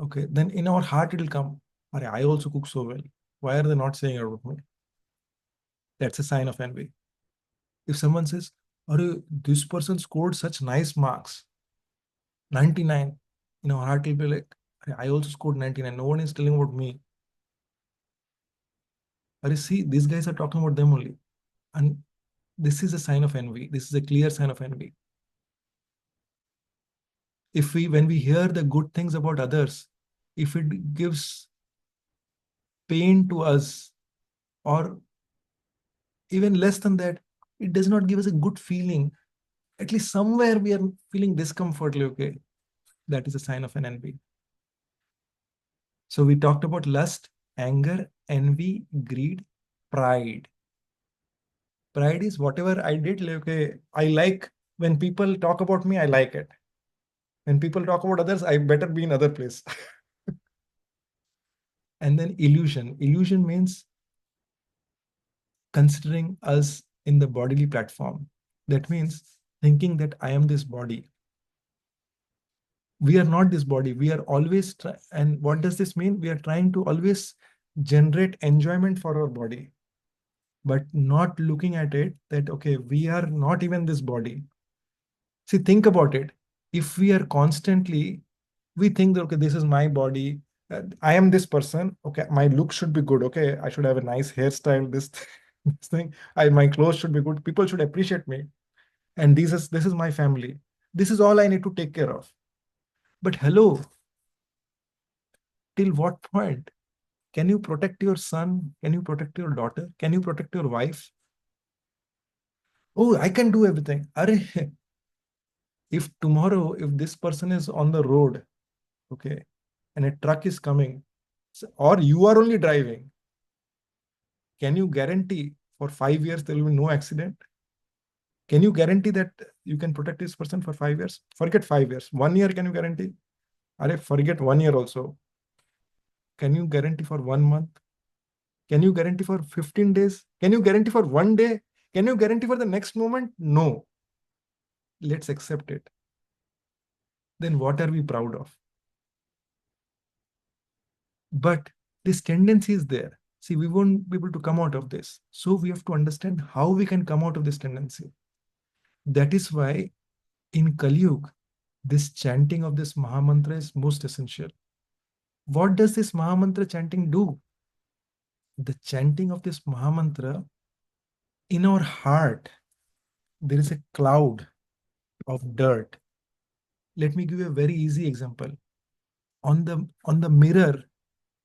Okay, then in our heart, it'll come, I also cook so well. Why are they not saying it about me? That's a sign of envy. If someone says, this person scored such nice marks, 99, our heart will be like, I also scored 99. No one is telling about me. See, these guys are talking about them only. And this is a sign of envy. This is a clear sign of envy. When we hear the good things about others, if it gives pain to us, or even less than that, it does not give us a good feeling, at least somewhere we are feeling discomfort, okay, that is a sign of an envy. So we talked about lust, anger, envy, greed, pride. Pride is whatever I did, okay, I like when people talk about me, I like it. When people talk about others, I better be in other place. And then illusion. Illusion means considering us in the bodily platform. That means thinking that I am this body. We are not this body. We are always, and what does this mean? We are trying to always generate enjoyment for our body, but not looking at it that, okay, we are not even this body. See, think about it. If we are constantly, we think that, okay, this is my body. I am this person. Okay, my look should be good. Okay, I should have a nice hairstyle. This, this thing. My clothes should be good. People should appreciate me. And this is my family. This is all I need to take care of. But hello, till what point? Can you protect your son? Can you protect your daughter? Can you protect your wife? Oh, I can do everything. If tomorrow, if this person is on the road, okay, and a truck is coming, or you are only driving, can you guarantee for 5 years there will be no accident? Can you guarantee that you can protect this person for 5 years? Forget 5 years. 1 year, can you guarantee? Forget 1 year also. Can you guarantee for 1 month? Can you guarantee for 15 days? Can you guarantee for 1 day? Can you guarantee for the next moment? No. Let's accept it. Then what are we proud of? But this tendency is there. See, we won't be able to come out of this. So we have to understand how we can come out of this tendency. That is why in Kali Yuga, this chanting of this Mahamantra is most essential. What does this Mahamantra chanting do? The chanting of this Mahamantra, in our heart, there is a cloud of dirt. Let me give you a very easy example. On the mirror,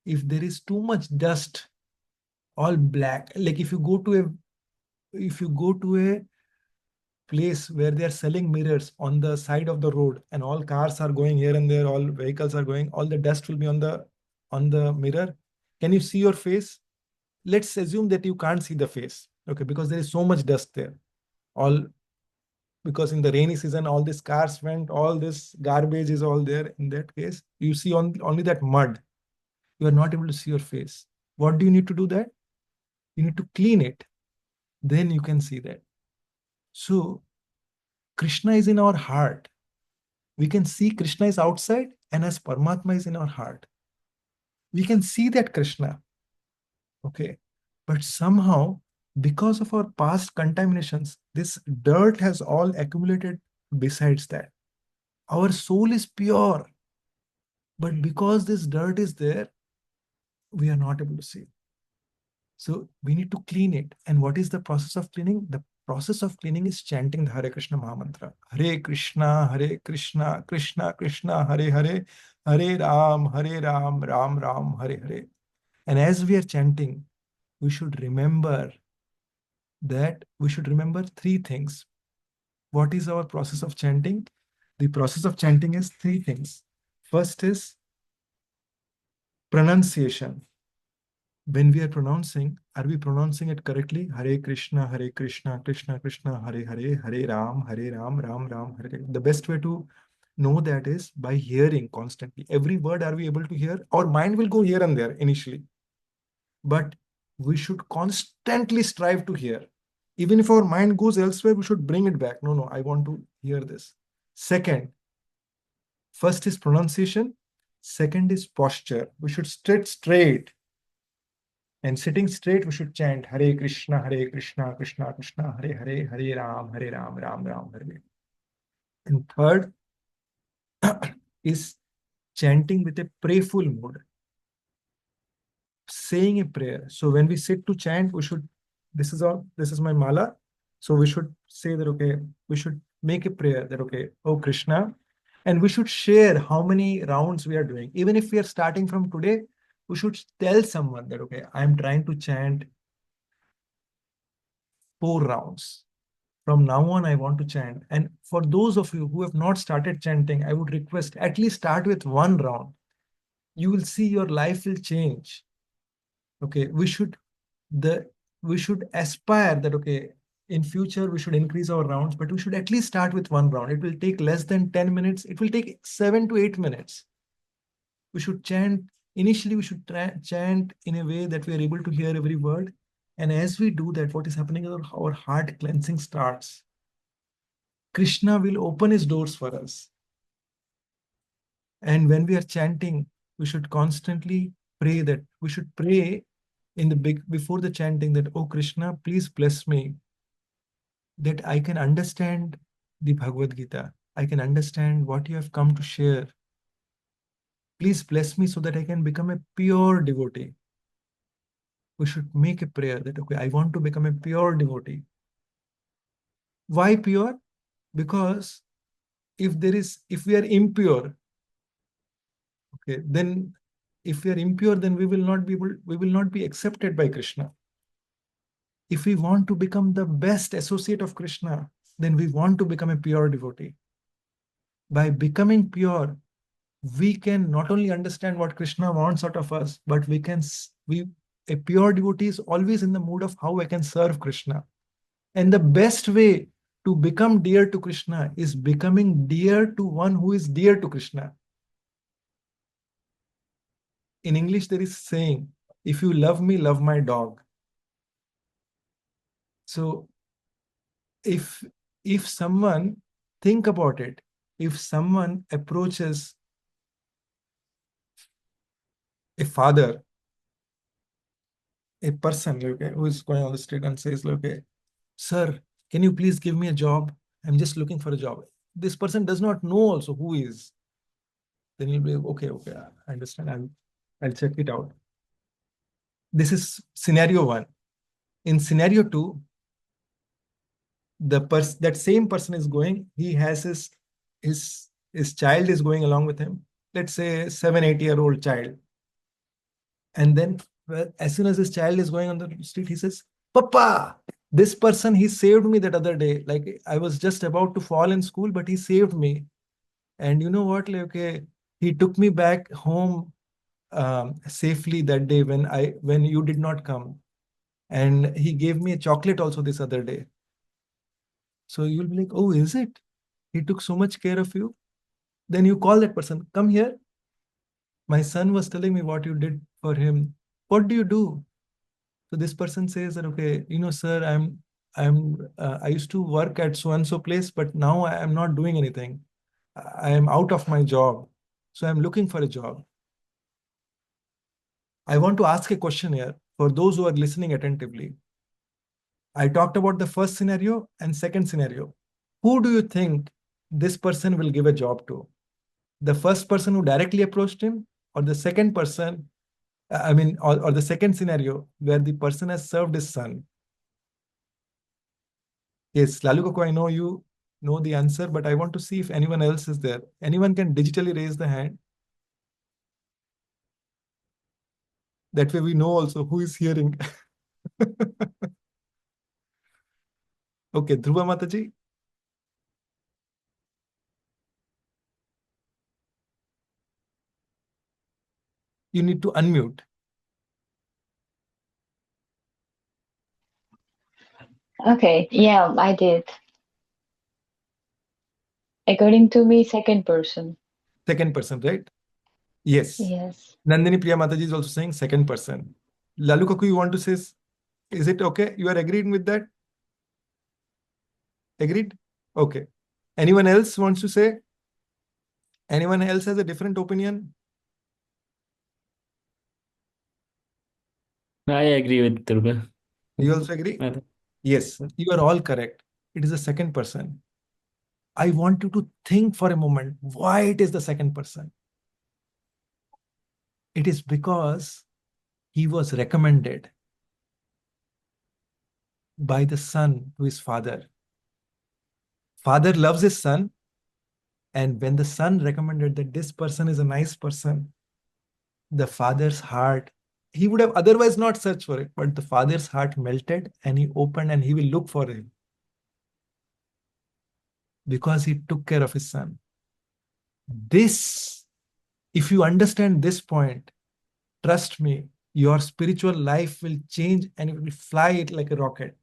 if there is too much dust, all black, like if you go to a place where they are selling mirrors on the side of the road and all cars are going here and there, all vehicles are going, all the dust will be on the mirror. Can you see your face? Let's assume that you can't see the face, okay, because there is so much dust there. All because in the rainy season, all these cars went, all this garbage is all there. In that case, you see only that mud. You are not able to see your face. What do you need to do that? You need to clean it. Then you can see that. So Krishna is in our heart. We can see Krishna is outside, and as Paramatma is in our heart. We can see that Krishna. Okay. But somehow, because of our past contaminations, this dirt has all accumulated besides that. Our soul is pure. But because this dirt is there, we are not able to see. So we need to clean it. And what is the process of cleaning? The process of cleaning is chanting the Hare Krishna Mahamantra. Hare Krishna, Krishna Krishna, Hare Hare, Hare Ram, Ram Ram, Hare Hare. And as we are chanting, we should remember three things. What is our process of chanting? The process of chanting is three things. First is pronunciation. When we are pronouncing, are we pronouncing it correctly? Hare Krishna, Krishna Krishna, Hare Hare, Hare Ram, Ram Ram, Hare Hare. The best way to know that is by hearing constantly. Every word are we able to hear? Our mind will go here and there initially. But we should constantly strive to hear. Even if our mind goes elsewhere, we should bring it back. No, I want to hear this. Second, first is pronunciation. Second is posture. We should sit straight. And sitting straight, we should chant Hare Krishna, Krishna Krishna, Hare Hare, Hare Ram, Ram Ram, Hare. And third is chanting with a prayerful mood, saying a prayer. So when we sit to chant, we should, this is my mala. So we should say that, okay, we should make a prayer that, okay, oh Krishna, and we should share how many rounds we are doing. Even if we are starting from today, we should tell someone that, okay, I'm trying to chant 4 rounds. from now on, I want to chant. And for those of you who have not started chanting, I would request at least start with one round. You will see your life will change. Okay, we should aspire that, okay, in future we should increase our rounds, but we should at least start with one round. It will take less than 10 minutes. It will take 7 to 8 minutes. We should chant. Initially, we should chant in a way that we are able to hear every word. And as we do that, what is happening is our heart cleansing starts. Krishna will open his doors for us. And when we are chanting, we should constantly pray that we should pray in the before the chanting that, oh Krishna, please bless me that I can understand the Bhagavad Gita. I can understand what you have come to share. Please bless me so that I can become a pure devotee. We should make a prayer that, okay, I want to become a pure devotee. Why pure? Because if we are impure, okay, then if we are impure, then we will not be accepted by Krishna. If we want to become the best associate of Krishna, then we want to become a pure devotee. By becoming pure, we can not only understand what Krishna wants out of us, but a pure devotee is always in the mood of how I can serve Krishna. And the best way to become dear to Krishna is becoming dear to one who is dear to Krishna. In English, there is saying, if you love me, love my dog. So if someone, think about it, if someone approaches a father, a person, okay, who is going on the street and says, okay, sir, can you please give me a job? I'm just looking for a job. This person does not know also who he is. Then he'll be, okay, I understand. I'll check it out. This is scenario 1. In scenario 2, that same person is going, he has his child is going along with him. Let's say 7-8-year-old child. And then as soon as his child is going on the street, he says, Papa, this person, he saved me that other day. Like I was just about to fall in school, but he saved me. And you know what? Like, okay, he took me back home safely that day when you did not come. And he gave me a chocolate also this other day. So you'll be like, oh, is it? He took so much care of you. Then you call that person, come here. My son was telling me what you did for him. What do you do? So this person says that, okay, sir, I used to work at so and so place, but now I am not doing anything. I am out of my job. So I'm looking for a job. I want to ask a question here for those who are listening attentively. I talked about the first scenario and second scenario. Who do you think this person will give a job to? The first person who directly approached him, or the second person, or the second scenario where the person has served his son? Yes, Lalu Koko, I know you know the answer, but I want to see if anyone else is there. Anyone can digitally raise the hand. That way we know also who is hearing. Okay, Dhruva Mataji. You need to unmute. Okay, yeah, I did. According to me, second person. Second person, right? Yes. Yes. Nandini Priya Mataji is also saying second person. Lalu Kaku, you want to say, is it okay? You are agreeing with that? Agreed? Okay. Anyone else wants to say? Anyone else has a different opinion? I agree with Durga. You also agree? Yes, you are all correct. It is the second person. I want you to think for a moment why it is the second person. It is because he was recommended by the son to his father. Father loves his son, and when the son recommended that this person is a nice person, the father's heart, he would have otherwise not searched for it, but the father's heart melted and he opened and he will look for him. because he took care of his son. This, if you understand this point, trust me, your spiritual life will change and it will fly it like a rocket.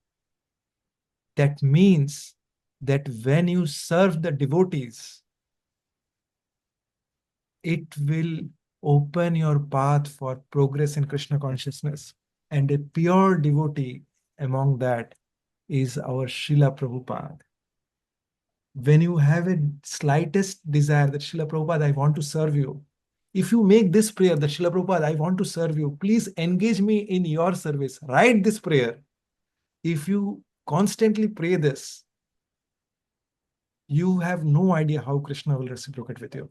That means that when you serve the devotees, it will open your path for progress in Krishna consciousness. And a pure devotee among that is our Srila Prabhupada. When you have a slightest desire that Srila Prabhupada, I want to serve you. If you make this prayer that Srila Prabhupada, I want to serve you, please engage me in your service. Write this prayer. If you constantly pray this, you have no idea how Krishna will reciprocate with you.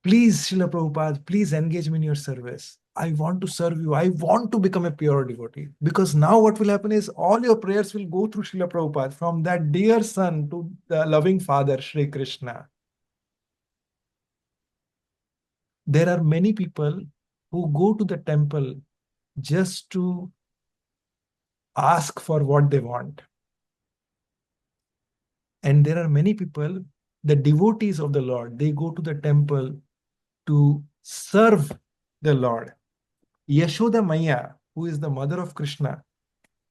Please, Srila Prabhupada, please engage me in your service. I want to serve you. I want to become a pure devotee. Because now what will happen is all your prayers will go through Srila Prabhupada, from that dear son to the loving father, Sri Krishna. There are many people who go to the temple just to ask for what they want. And there are many people, the devotees of the Lord, they go to the temple to serve the Lord. Yashoda Maya, who is the mother of Krishna,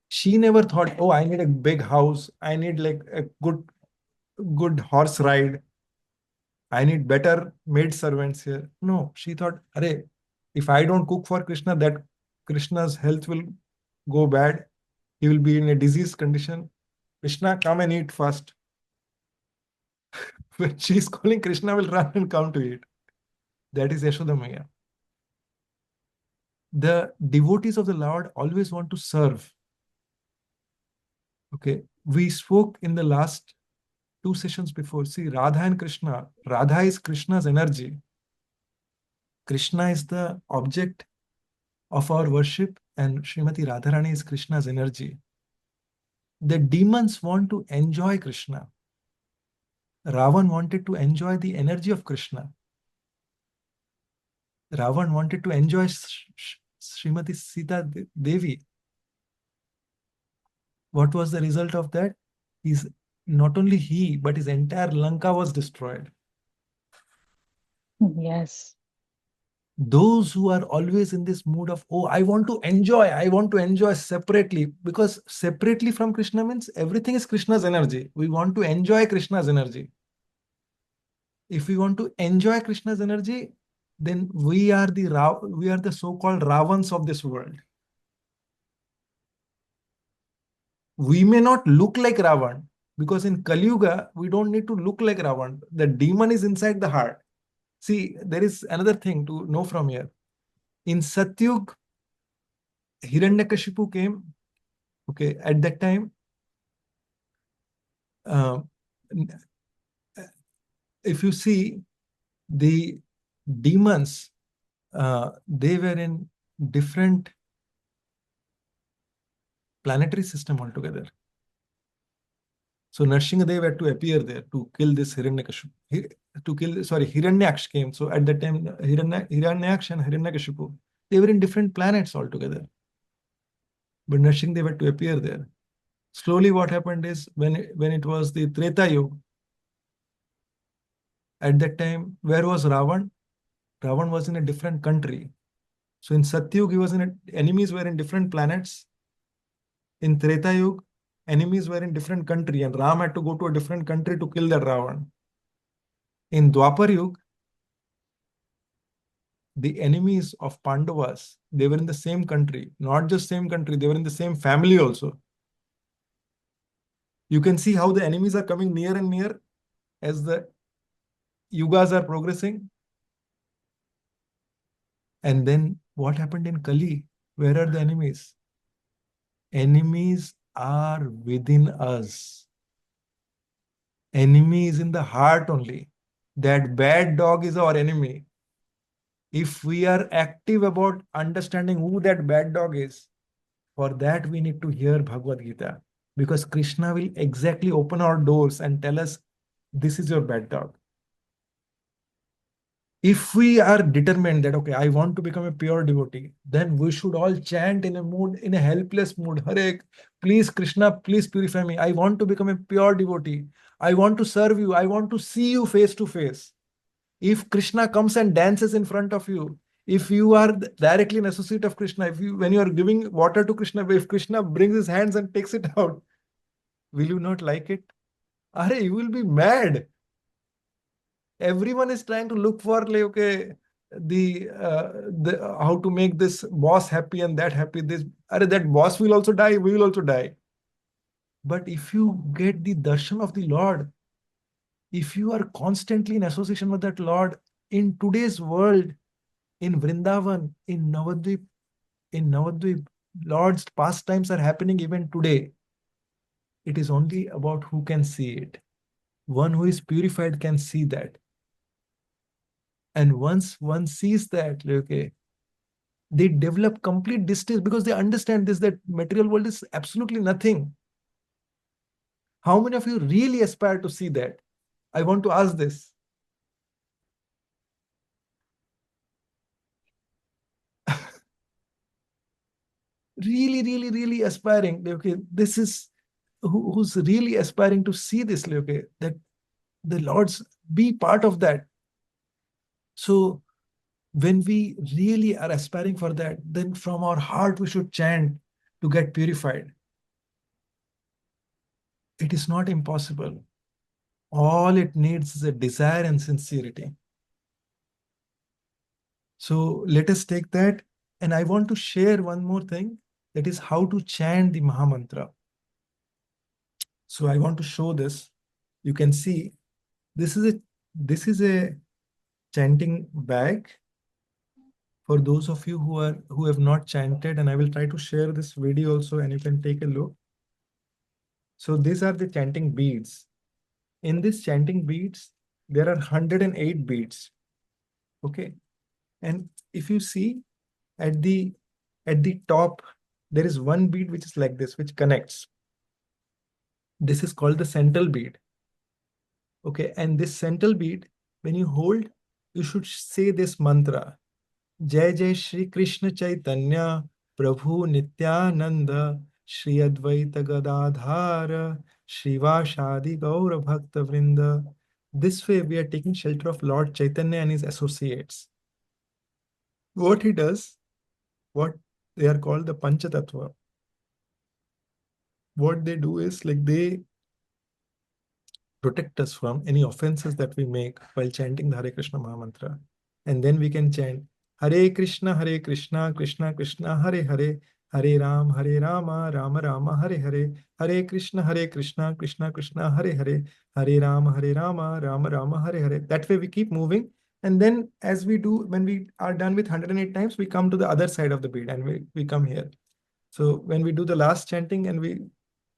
she never thought, oh, I need a big house. I need like a good horse ride. I need better maid servants here. No, she thought, Arey, if I don't cook for Krishna, that Krishna's health will go bad. He will be in a diseased condition. Krishna, come and eat first. When she's calling, Krishna will run and come to eat. That is Yashoda Maya. The devotees of the Lord always want to serve. Okay, we spoke in the last 2 sessions before. See, Radha and Krishna. Radha is Krishna's energy. Krishna is the object of our worship, and Srimati Radharani is Krishna's energy. The demons want to enjoy Krishna. Ravan wanted to enjoy the energy of Krishna. Ravan wanted to enjoy Srimati Sita Devi. What was the result of that? Not only he, but his entire Lanka was destroyed. Yes. Those who are always in this mood of, oh, I want to enjoy separately, because separately from Krishna means everything is Krishna's energy. We want to enjoy Krishna's energy. If we want to enjoy Krishna's energy, then we are the so-called Ravans of this world. We may not look like Ravan, because in Kali Yuga, we don't need to look like Ravan. The demon is inside the heart. See, there is another thing to know from here. In Satyug, Hiranyakashipu came. Okay, at that time, if you see, the demons, they were in different planetary system altogether. So Narsinghadev had to appear there to kill this Hiranyakashipu. Hiranyaksha came. So at that time, Hiranyaksha and Hiranyakashipu, they were in different planets altogether. But Narsinghadev had to appear there. Slowly what happened is, when it was the Treta Yuga, at that time, where was Ravan? Ravan was in a different country. So in Satyug, enemies were in different planets. In Treta Yuga, enemies were in different country, and Ram had to go to a different country to kill that Ravan. In Dwapar Yuga, the enemies of Pandavas, they were in the same country. Not just same country, they were in the same family also. You can see how the enemies are coming near and near as the yugas are progressing. And then what happened in Kali? Where are the enemies? Enemies are within us. Enemy is in the heart only. That bad dog is our enemy. If we are active about understanding who that bad dog is, for that we need to hear Bhagavad Gita. Because Krishna will exactly open our doors and tell us, this is your bad dog. If we are determined that, okay, I want to become a pure devotee, then we should all chant in a mood, in a helpless mood. Hare, please, Krishna, please purify me. I want to become a pure devotee. I want to serve you. I want to see you face to face. If Krishna comes and dances in front of you, if you are directly an associate of Krishna, if you, when you are giving water to Krishna, if Krishna brings his hands and takes it out, will you not like it? Are you will be mad. Everyone is trying to look for, like, okay, the how to make this boss happy and that happy. That boss will also die. We will also die. But if you get the darshan of the Lord, if you are constantly in association with that Lord in today's world, in Vrindavan, in Navadvip, Lord's pastimes are happening even today. It is only about who can see it. One who is purified can see that. And once one sees that, okay, they develop complete distance because they understand this, that material world is absolutely nothing. How many of you really aspire to see that? I want to ask this. Really aspiring. Okay, this is who's really aspiring to see this, okay, that the Lord's be part of that. So when we really are aspiring for that, then from our heart we should chant to get purified. It is not impossible. All it needs is a desire and sincerity. So let us take that. And I want to share one more thing, that is how to chant the Mahamantra. So I want to show this. You can see this is a chanting bag for those of you who have not chanted, and I will try to share this video also and you can take a look. So these are the chanting beads. In this chanting beads, there are 108 beads. Okay. And if you see at the top, there is one bead which is like this, which connects. This is called the central bead. Okay. And this central bead, when you hold, you should say this mantra. Jai Jai Shri Krishna Chaitanya Prabhu Nityananda Shri Advaita Gadadhara Shivashadi Gaura Bhakta Vrinda. This way we are taking shelter of Lord Chaitanya and his associates. What he does, what they are called the Panchatattva. What they do is, like, they protect us from any offenses that we make while chanting the Hare Krishna Mahamantra. And then we can chant Hare Krishna, Krishna Krishna, Hare Hare, Hare Rama, Rama Rama, Hare Hare, Hare Krishna, Krishna Krishna, Hare Hare, Hare Rama, Rama Rama, Hare Hare. That way we keep moving. And then as we do, when we are done with 108 times, we come to the other side of the bead and we come here. So when we do the last chanting and we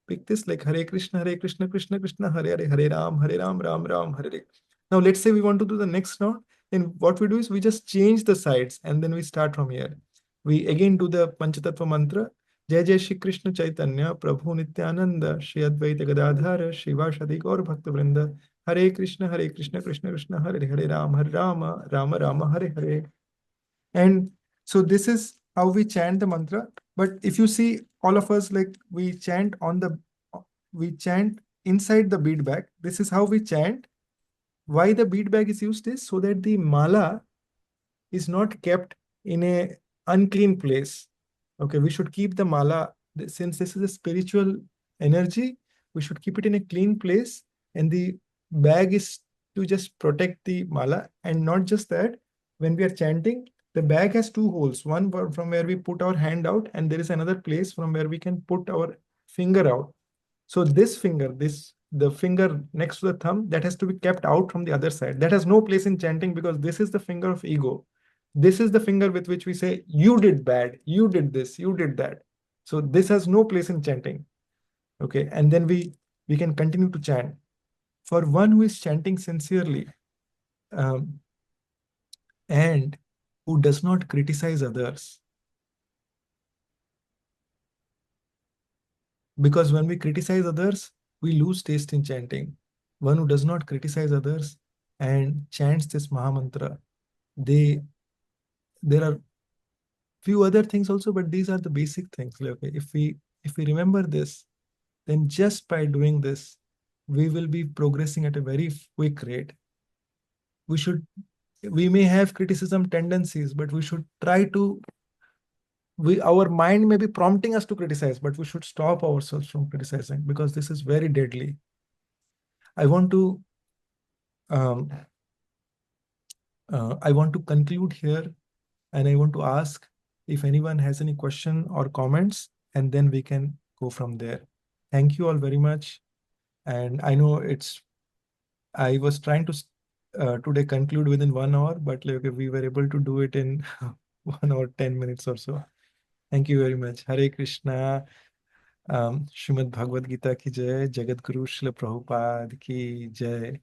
pick this, like Hare Krishna, Krishna Krishna, Hare Hare, Hare Ram, Ram Ram, Hare Hare. Now let's say we want to do the next round. Then what we do is we just change the sides and then we start from here. We again do the Panchatattva mantra. Jai Jai Shri Krishna Chaitanya Prabhu Nityananda Shri Advaita Gadadhara Shivashadi Gaur Bhakta Vrinda Hare Krishna, Krishna Krishna, Hare Hare, Rama Rama, Hare Hare. And so this is how we chant the mantra. But if you see, all of us, like, we chant inside the bead bag. This is how we chant. Why the bead bag is used is so that the mala is not kept in a unclean place. Okay, we should keep the mala, since this is a spiritual energy, we should keep it in a clean place, and the bag is to just protect the mala. And not just that, when we are chanting, the bag has two holes, one from where we put our hand out, and there is another place from where we can put our finger out. So this finger, the finger next to the thumb, that has to be kept out from the other side. That has no place in chanting because this is the finger of ego. This is the finger with which we say, you did bad, you did this, you did that. So this has no place in chanting. Okay, and then we can continue to chant. For one who is chanting sincerely and who does not criticize others. Because when we criticize others, we lose taste in chanting. One who does not criticize others and chants this Mahamantra, there are few other things also, but these are the basic things. Like, okay, if we remember this, then just by doing this, we will be progressing at a very quick rate. We may have criticism tendencies, but we should try to, our mind may be prompting us to criticize, but we should stop ourselves from criticizing, because this is very deadly. I want to conclude here, and I want to ask if anyone has any question or comments, and then we can go from there. Thank you all very much. And I know I was trying to today conclude within 1 hour, but like, we were able to do it in 1 hour, 10 minutes or so. Thank you very much. Hare Krishna. Shrimad Bhagavad Gita ki jai. Jagat Guru Srila Prabhupada ki jai.